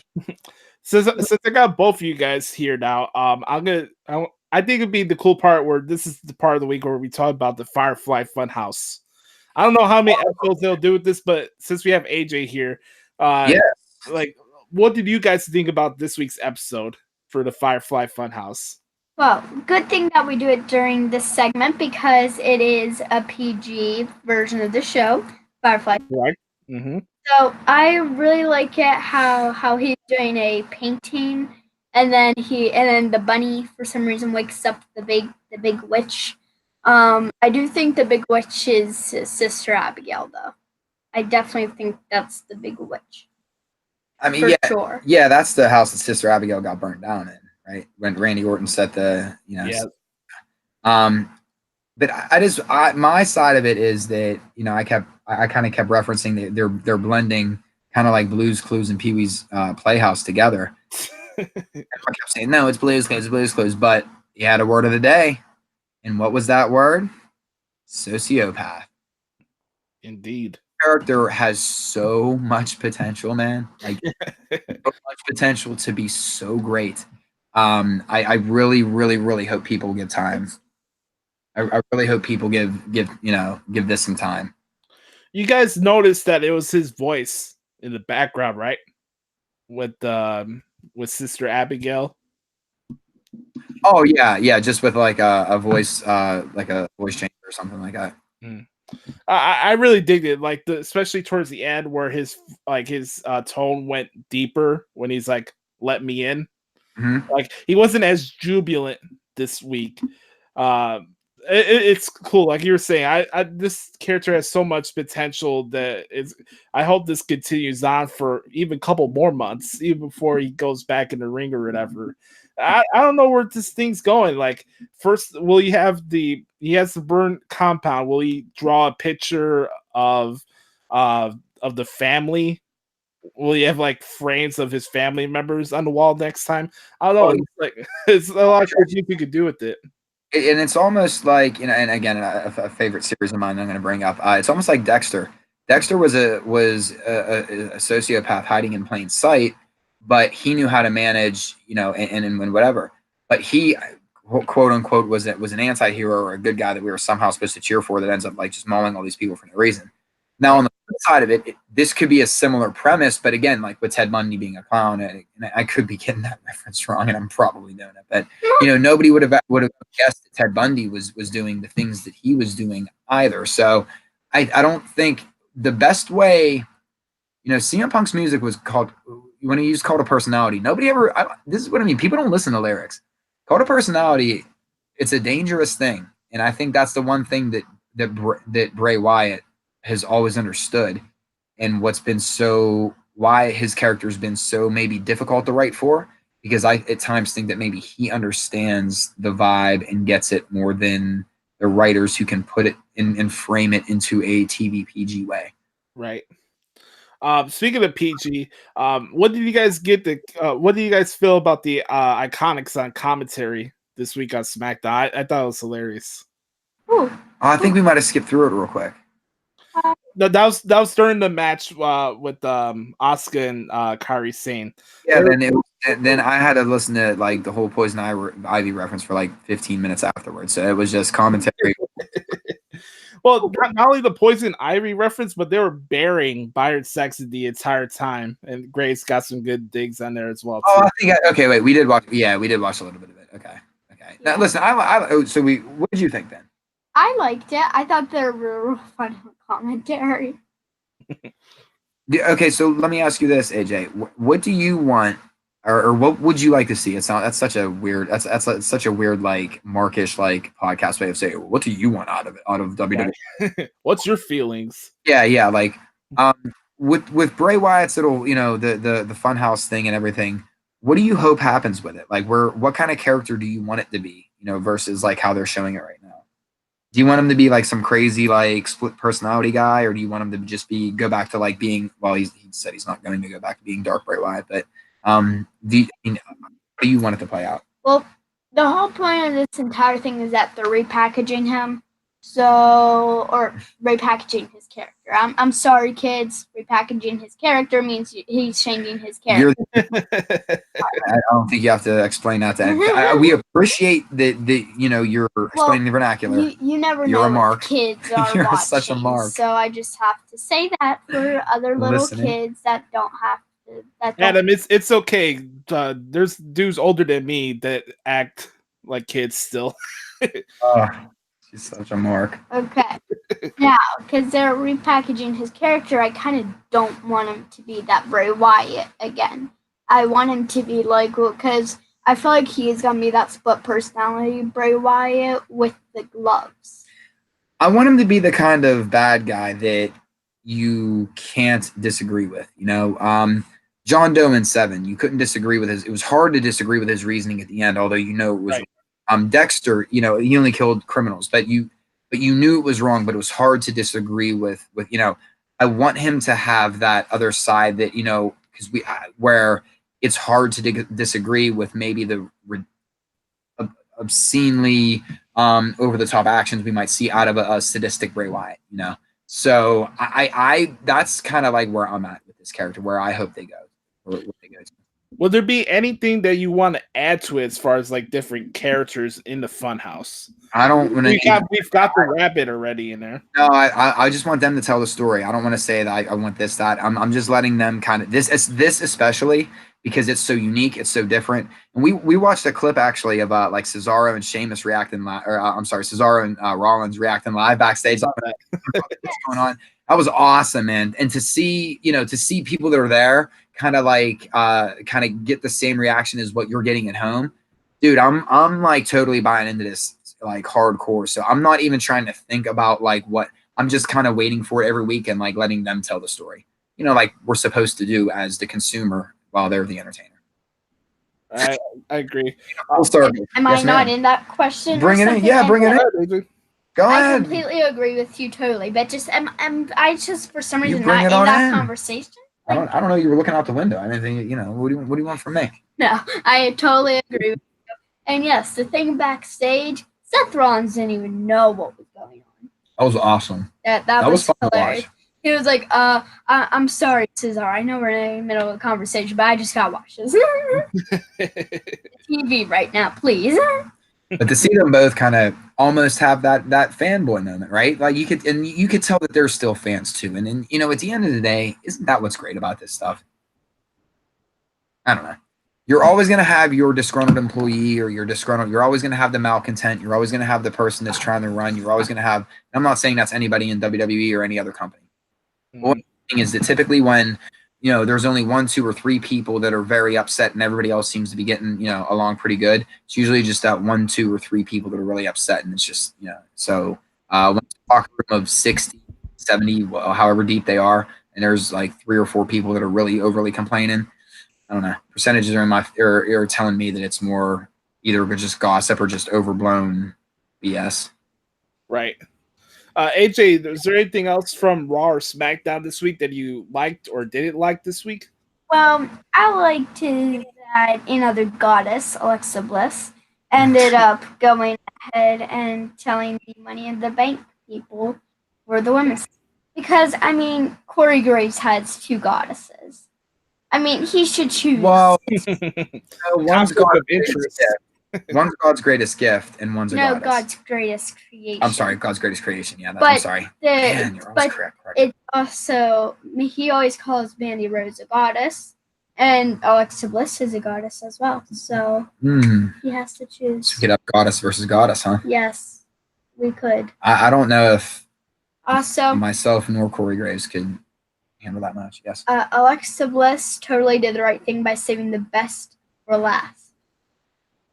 Since I got both of you guys here now, I think it'd be the cool part where this is the part of the week where we talk about the Firefly Funhouse. I don't know how many episodes they'll do with this, but since we have AJ here, like, what did you guys think about this week's episode for the Firefly Funhouse? Well, good thing that we do it during this segment because it is a PG version of the show, Firefly. Right. Mm-hmm. So I really like it how he's doing a painting, and then the bunny for some reason wakes up the big witch. I do think the big witch is Sister Abigail, though. I definitely think that's the big witch. I mean, sure. Yeah, that's the house that Sister Abigail got burnt down in, right? When Randy Orton set the, but my side of it is that, I kind of kept referencing that they're blending kind of like Blue's Clues and Pee-wee's Playhouse together. I kept saying, no, it's Blue's Clues, but you had a word of the day. And what was that word? Sociopath. Indeed. Character has so much potential, man. Like so much potential to be so great. I really, really, really hope people give time. I really hope people give this some time. You guys noticed that it was his voice in the background, right? With Sister Abigail. Oh yeah, just with like a voice, like a voice changer or something like that. I really dig it, like especially towards the end where his tone went deeper when he's like, "Let me in." Mm-hmm. Like he wasn't as jubilant this week. It's cool, like you were saying. This character has so much potential that I hope this continues on for even a couple more months, even before he goes back in the ring or whatever. I don't know where this thing's going. Like, first, will he has the burnt compound? Will he draw a picture of the family? Will he have like frames of his family members on the wall next time? I don't know. It's a lot of things you could do with it. And it's almost like, and again, a favorite series of mine I'm going to bring up. It's almost like Dexter. Dexter was a sociopath hiding in plain sight, but he knew how to manage, and whatever. But he, quote unquote, was an anti-hero or a good guy that we were somehow supposed to cheer for that ends up like just mauling all these people for no reason. Now, on the flip side of it, this could be a similar premise, but again, like with Ted Bundy being a clown, and I could be getting that reference wrong, and I'm probably doing it, but nobody would have guessed that Ted Bundy was doing the things that he was doing either. So I don't think the best way, CM Punk's music was called, when he used Cult of Personality, nobody ever, this is what I mean, people don't listen to lyrics. Cult of Personality, it's a dangerous thing, and I think that's the one thing that Bray Wyatt has always understood, and why his character's been so maybe difficult to write for, because I at times think that maybe he understands the vibe and gets it more than the writers who can put it in and frame it into a TV PG way. Right. Speaking of PG, what did you guys what do you guys feel about the Iconics on commentary this week on SmackDown? I thought it was hilarious. I think we might have skipped through it real quick. No, that was during the match with Asuka and Kairi Sane. Yeah, then I had to listen to like the whole Poison Ivy reference for like 15 minutes afterwards. So it was just commentary. Well, not only the Poison Ivy reference, but they were burying Byron Saxton the entire time, and Grace got some good digs on there as well. Oh, I think okay. Wait, we did watch. Yeah, we did watch a little bit of it. Okay. Now listen, what did you think then? I liked it. I thought they were real fun commentary. Okay, so let me ask you this, AJ. What do you want or what would you like to see? It's not. That's such a weird. That's such a weird like Markish like podcast way of saying. What do you want out of it? Out of WWE? What's your feelings? Yeah. Like with Bray Wyatt's little the Funhouse thing and everything. What do you hope happens with it? Like what kind of character do you want it to be? Versus like how they're showing it right now. Do you want him to be like some crazy like split personality guy, or do you want him to just go back to like being? Well, he said he's not going to go back to being Dark Bray Wyatt, but how do you want it to play out? Well, the whole point of this entire thing is that they're repackaging him, or repackaging his character. I'm sorry, kids. Repackaging his character means he's changing his character. I don't think you have to explain that to anyone. We appreciate that you're explaining the vernacular. You never You're know a mark. what kids are You're watching. such a mark. So I just have to say that for other little kids that don't have to. Adam, it's okay. There's dudes older than me that act like kids still. She's such a mark. Okay. Now, because they're repackaging his character, I kind of don't want him to be that Bray Wyatt again. I want him to be like, because I feel like he is going to be that split personality Bray Wyatt with the gloves. I want him to be the kind of bad guy that you can't disagree with. John Doe in 7, you couldn't disagree with it was hard to disagree with his reasoning at the end, although it was right. Dexter, he only killed criminals, but you knew it was wrong, but it was hard to disagree with I want him to have that other side that because where it's hard to disagree with maybe the obscenely over the top actions we might see out of a sadistic Bray Wyatt, So I that's kind of like where I'm at with this character, where I hope they go. Will there be anything that you want to add to it as far as like different characters in the Funhouse? I don't want to. We've got the rabbit already in there. No, I just want them to tell the story. I don't want to say that I want this, that. I'm just letting them kind of this especially because it's so unique, it's so different. And we watched a clip actually of like Cesaro and Sheamus reacting live, or Cesaro and Rollins reacting live backstage. What's going on? That was awesome, man. And to see people that are there kind of get the same reaction as what you're getting at home, dude. I'm like totally buying into this like hardcore. So I'm not even trying to think about like what I'm just kind of waiting for it every week and like letting them tell the story. Like we're supposed to do as the consumer while they're the entertainer. I agree. Am I not in that question? Bring it in. Yeah, bring it in. Go ahead. I completely agree with you totally, but just I just for some reason not in that conversation. I don't know. You were looking out the window. I didn't think what do you want from me? No, I totally agree with you. And yes, the thing backstage, Seth Rollins didn't even know what was going on. That was awesome. That was fun hilarious. To watch. He was like, I'm sorry, Cesaro. I know we're in the middle of a conversation, but I just gotta watch this. TV right now, please. But to see them both kind of almost have that fanboy moment, right? Like you could tell that they're still fans too. And then at the end of the day, isn't that what's great about this stuff? I don't know. You're always going to have your disgruntled employee or you're always going to have the malcontent. You're always going to have the person that's trying to run. You're always going to have, I'm not saying that's anybody in WWE or any other company. Mm-hmm. One thing is that typically when, there's only 1, 2, or 3 people that are very upset and everybody else seems to be getting, along pretty good. It's usually just that 1, 2, or 3 people that are really upset. And it's just, so when it's a locker room of 60, 70, however deep they are, and there's like 3 or 4 people that are really overly complaining, I don't know. Percentages are telling me that it's more either just gossip or just overblown BS. Right. AJ, is there anything else from Raw or SmackDown this week that you liked or didn't like this week? Well, I liked that the goddess, Alexa Bliss, ended up going ahead and telling the Money in the Bank people were the women's. Because, Corey Graves has 2 goddesses. He should choose. Well, one's God of interest. One's God's greatest gift, and one's a goddess. God's greatest creation. I'm sorry, God's greatest creation. Yeah, I'm sorry. Man, you're always correct. It's also, he always calls Mandy Rose a goddess, and Alexa Bliss is a goddess as well. So he has to choose. So get up goddess versus goddess, huh? Yes, we could. I don't know if also myself nor Corey Graves could handle that much. Yes. Alexa Bliss totally did the right thing by saving the best for last.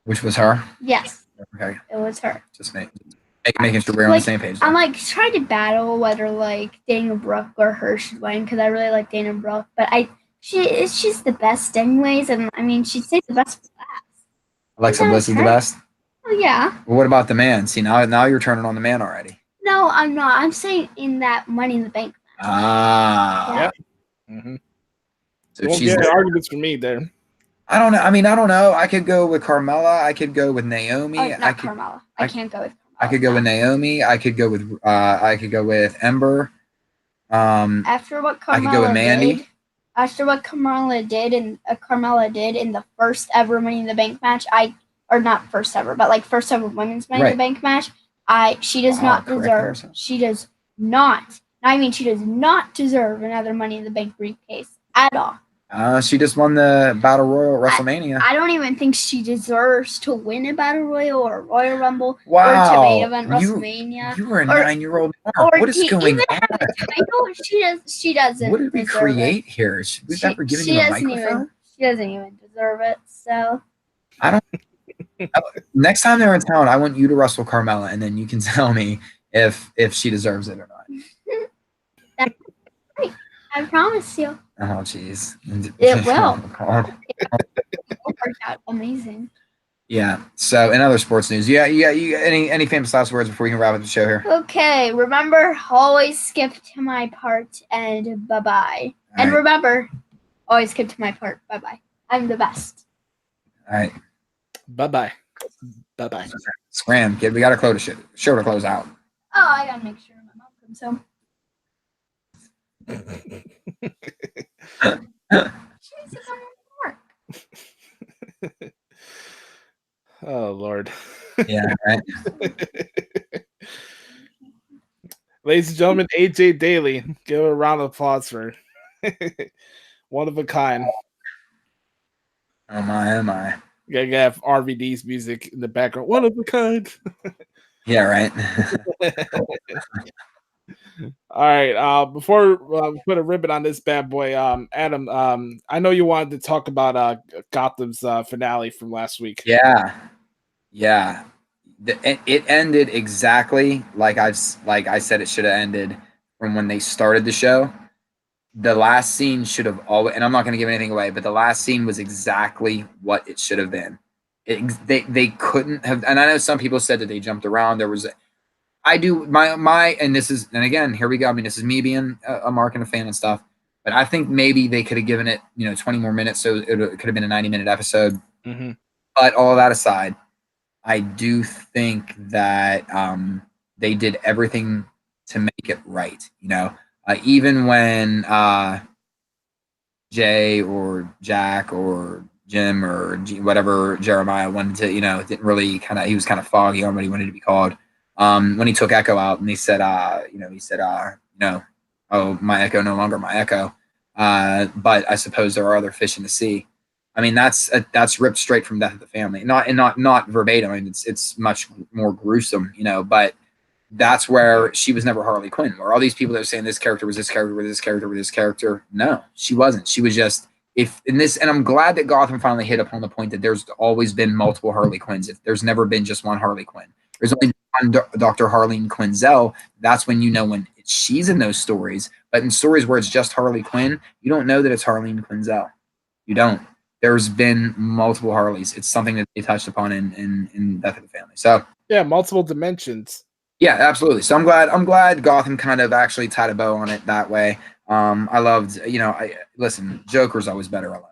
Which was her? Yes, Okay. it was her. Just making sure we're on the same page. I'm like trying to battle whether like Dana Brooke or her should win because I really like Dana Brooke, but she's the best anyways, and I mean she'd say the best for last. Alexa Bliss is the best. Oh yeah. Well, what about the man? See, now you're turning on the man already. No, I'm not. I'm saying in that Money in the Bank match. Ah. Yeah. Mm-hmm. So Won't she's get arguments for me there. I don't know. I mean, I don't know. I could go with Carmella. I could go with Naomi. Oh, not Carmella. I can't go with Carmella. I could go with Naomi. I could go with Ember. After what Carmella I could go with Mandy. did, after what Carmella did in the first ever Money in the Bank match, or not first ever, but like first ever women's Money in the Bank match, she does not deserve. She does not. I mean, she does not deserve another Money in the Bank briefcase at all. She just won the Battle Royal at WrestleMania. I don't even think she deserves to win a Battle Royal or a Royal Rumble or to main event WrestleMania. You were a 9-year-old. What is going on? She doesn't. What did we create here? We've never given you a microphone. She doesn't even deserve it. So I don't. Next time they're in town, I want you to wrestle Carmella, and then you can tell me if she deserves it or not. That's great. I promise you. Oh, jeez. It will. It will work out amazing. Yeah. So, in other sports news, you any famous last words before we can wrap up the show here? Okay. Remember, always skip to my part and bye-bye. And remember, always skip to my part. Bye-bye. I'm the best. All right. Bye-bye. Bye-bye. Scram, kid. We got to close the show to close out. Oh, I got to make sure my mom comes home. Oh Lord. Yeah, right. Ladies and gentlemen, AJ Daley. Give a round of applause for one of a kind. Oh my. You gotta have RVD's music in the background. One of a kind. Yeah, right. All right. Before we put a ribbon on this bad boy, Adam, I know you wanted to talk about Gotham's finale from last week. Yeah. It ended exactly like I said it should have ended from when they started the show. The last scene should have always, and I'm not going to give anything away, but the last scene was exactly what it should have been. They couldn't have, and I know some people said that they jumped around. There was, I do my, and this is, and again, here we go. I mean, this is me being a Mark and a fan and stuff, but I think maybe they could have given it, 20 more minutes, so it could have been a 90-minute episode. Mm-hmm. But all of that aside, I do think that they did everything to make it right. Even when Jay or Jack or Jim or whatever Jeremiah wanted to, didn't really he was kind of foggy on what he wanted to be called. When he took Echo out and he said, oh, my Echo no longer my Echo. But I suppose there are other fish in the sea. I mean, that's ripped straight from Death of the Family. Not verbatim. I mean, it's much more gruesome, but that's where she was never Harley Quinn. Where all these people that are saying this character was this character with this character with this character, no, she wasn't. She was just and I'm glad that Gotham finally hit upon the point that there's always been multiple Harley Quinns. If there's never been just one Harley Quinn, there's only one Dr. Harleen Quinzel. That's when when she's in those stories. But in stories where it's just Harley Quinn, you don't know that it's Harleen Quinzel. You don't. There's been multiple Harleys. It's something that they touched upon in Death of the Family. So yeah, multiple dimensions. Yeah, absolutely. So I'm glad Gotham kind of actually tied a bow on it that way. I loved, listen, Joker's always better alone.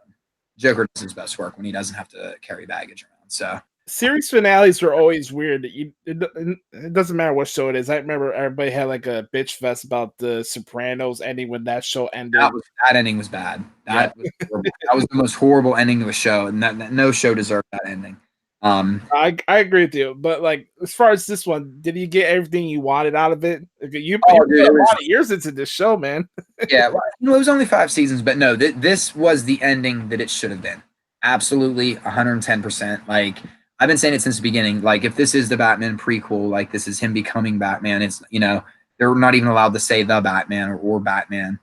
Joker does his best work when he doesn't have to carry baggage around. So series finales are always weird. It doesn't matter what show it is. I remember everybody had like a bitch fest about the Sopranos ending when that show ended. That ending was bad. That was the most horrible ending to a show, and that no show deserved that ending. I agree with you, but like as far as this one, did you get everything you wanted out of it? You put a lot of years into this show, man. Yeah, well, it was only 5 seasons, but no, this was the ending that it should have been. Absolutely, 110%. Like I've been saying it since the beginning. Like if this is the Batman prequel, like this is him becoming Batman. It's they're not even allowed to say the Batman or Batman.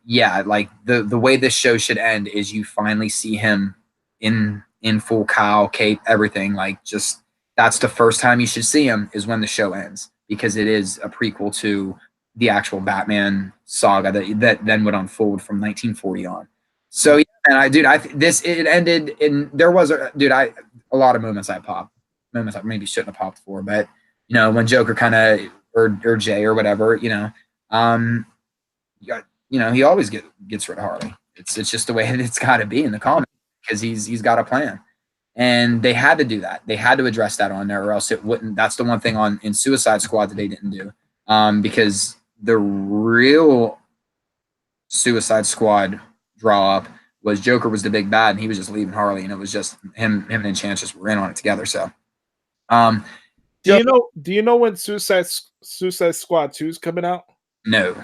Yeah, like the way this show should end is you finally see him in full cowl, cape, everything. Like, just that's the first time you should see him is when the show ends, because it is a prequel to the actual Batman saga that then would unfold from 1940 on. So yeah, and it ended in, there was a lot of moments I maybe shouldn't have popped for, but when Joker kind of, or Jay or whatever, he always gets rid of Harley. It's just the way it's got to be in the comic, because he's got a plan, and they had to do that. They had to address that on there, or else it wouldn't. That's the one thing in Suicide Squad that they didn't do, because the real Suicide Squad draw up was Joker was the big bad, and he was just leaving Harley, and it was just him and Enchantress were in on it together. So, do you know when Suicide Squad 2 is coming out? No.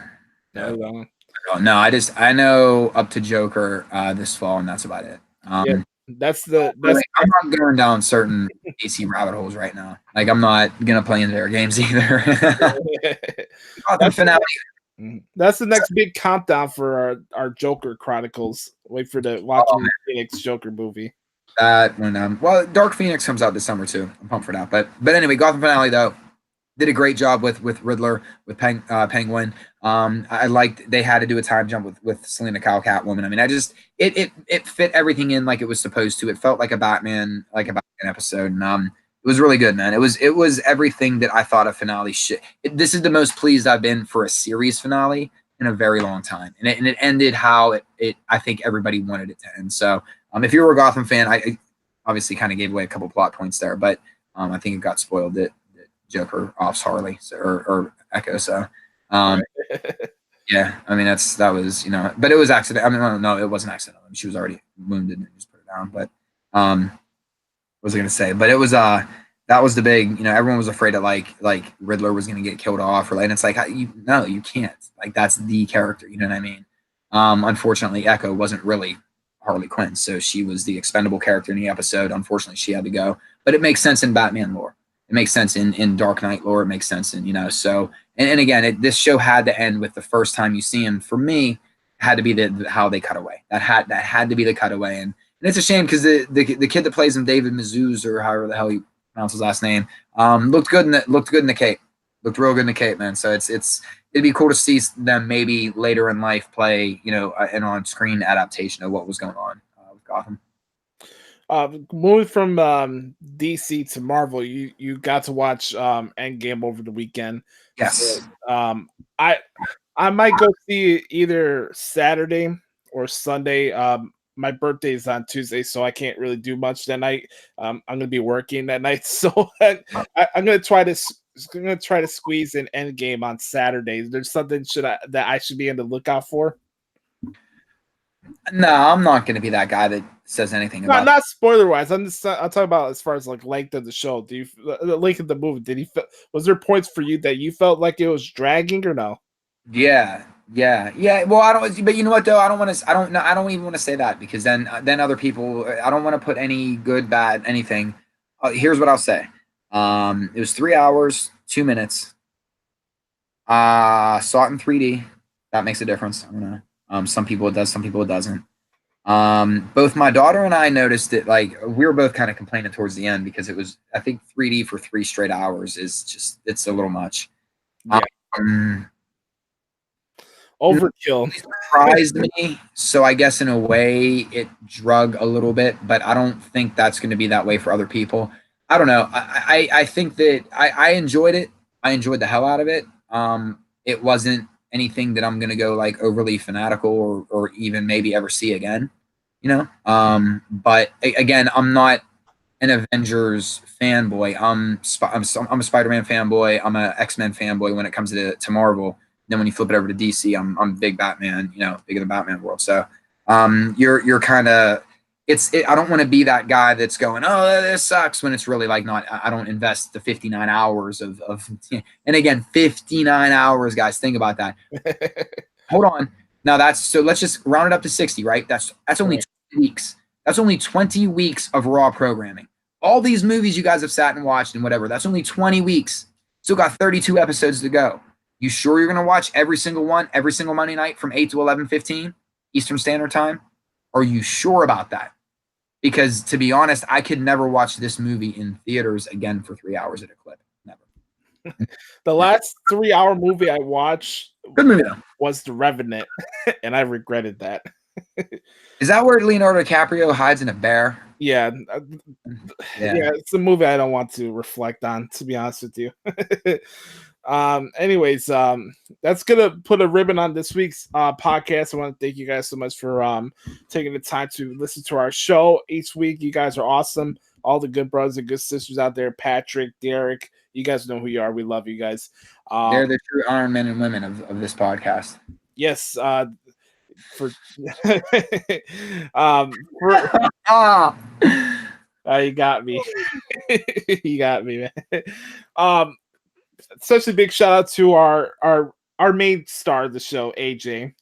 I know up to Joker this fall, and that's about it. Yeah, I'm not going down certain DC rabbit holes right now. Like, I'm not gonna play into their games either. That's the next big countdown for our Joker Chronicles. Wait for the Joaquin Phoenix Joker movie. That when Dark Phoenix comes out this summer too. I'm pumped for that. But anyway, Gotham finale though did a great job with Riddler, with Penguin. I liked they had to do a time jump with Selena Kyle Catwoman. I mean, it fit everything in like it was supposed to. It felt like a Batman episode, and it was really good, man. It was everything that I thought a finale should. This is the most pleased I've been for a series finale in a very long time, and it ended how I think everybody wanted it to end. So, if you were a Gotham fan, I obviously kind of gave away a couple plot points there, but I think it got spoiled that Joker offs Harley or Echo. So, yeah, I mean that was but it was accident. I mean, no, it wasn't accidental. I mean, she was already wounded and just put it down. But what was I gonna say? But it was that was the big, everyone was afraid that like Riddler was gonna get killed off, and it's like you can't. Like, that's the character, you know what I mean? Unfortunately, Echo wasn't really Harley Quinn, so she was the expendable character in the episode. Unfortunately, she had to go, but it makes sense in Batman lore. It makes sense in Dark Knight lore. It makes sense in so and again, this show had to end with the first time you see him. For me, it had to be how they cut away. That had to be the cutaway, and it's a shame because the kid that plays him, David Mazouz, or however the hell he pronounced his last name, looked good in the cape. Looked real good in the cape, man. So it'd be cool to see them maybe later in life play an on-screen adaptation of what was going on with Gotham. Moving from DC to Marvel, you got to watch Endgame over the weekend. Yes. So, I might go see it either Saturday or Sunday. My birthday is on Tuesday, so I can't really do much that night. I'm going to be working that night, so I'm going to try to squeeze an Endgame on Saturday. Is there something that I should be on the lookout for? No, I'm not going to be that guy that says anything about. Not spoiler wise. I'm talking about as far as like length of the show. The length of the movie? Was there points for you that you felt like it was dragging or no? Yeah. Well, I don't. But you know what though? I don't even want to say that, because then other people. I don't want to put any good, bad, anything. Here's what I'll say. It was 3 hours, 2 minutes. Saw it in 3D. That makes a difference. I don't know. Some people it does, some people it doesn't. Both my daughter and I noticed it. Like, we were both kind of complaining towards the end, because it was, I think 3D for 3 straight hours is just, it's a little much. Yeah. Overkill. It surprised me. So I guess in a way it drug a little bit, but I don't think that's going to be that way for other people. I don't know. I think that I enjoyed it. I enjoyed the hell out of it. It wasn't anything that I'm going to go like overly fanatical or even maybe ever see again, but again, I'm not an Avengers fanboy. I'm a Spider-Man fanboy. I'm an X-Men fanboy when it comes to Marvel. Then when you flip it over to DC, I'm big Batman, big in the Batman world. So, you're kind of, I don't want to be that guy that's going, oh, this sucks, when it's really like not. I don't invest the 59 hours of and again, 59 hours, guys. Think about that. Hold on. Now let's just round it up to 60, right? That's only 20 weeks. That's only 20 weeks of raw programming. All these movies you guys have sat and watched and whatever, that's only 20 weeks. Still got 32 episodes to go. You sure you're going to watch every single one, every single Monday night from 8 to 11:15 Eastern Standard Time? Are you sure about that? because to be honest, I could never watch this movie in theaters again for 3 hours at a clip. Never. The last 3-hour movie I watched Good movie though. was The Revenant, and I regretted that. Is that where Leonardo DiCaprio hides in a bear? Yeah, it's a movie I don't want to reflect on, to be honest with you. Anyways, that's gonna put a ribbon on this week's podcast. I want to thank you guys so much for taking the time to listen to our show each week. You guys are awesome. All the good brothers and good sisters out there, Patrick, Derek, you guys know who you are. We love you guys. They're the true Iron Men and women of this podcast. Yes, you got me. You got me, man. Such a big shout out to our main star of the show, AJ.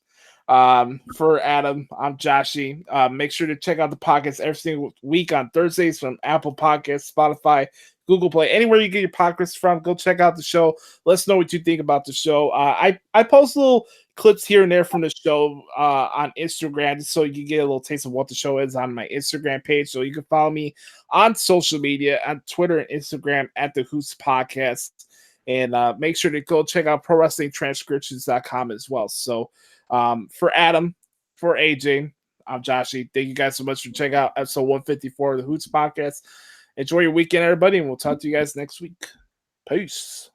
For Adam, I'm Joshie. Make sure to check out the podcast every single week on Thursdays from Apple Podcasts, Spotify, Google Play, anywhere you get your podcasts from. Go check out the show. Let us know what you think about the show. I post little clips here and there from the show on Instagram, just so you can get a little taste of what the show is on my Instagram page. So you can follow me on social media, on Twitter and Instagram at the Hoots Podcast. And make sure to go check out ProWrestlingTranscriptions.com as well. So for Adam, for AJ, I'm Joshie. Thank you guys so much for checking out episode 154 of the Hoots Podcast. Enjoy your weekend, everybody, and we'll talk to you guys next week. Peace.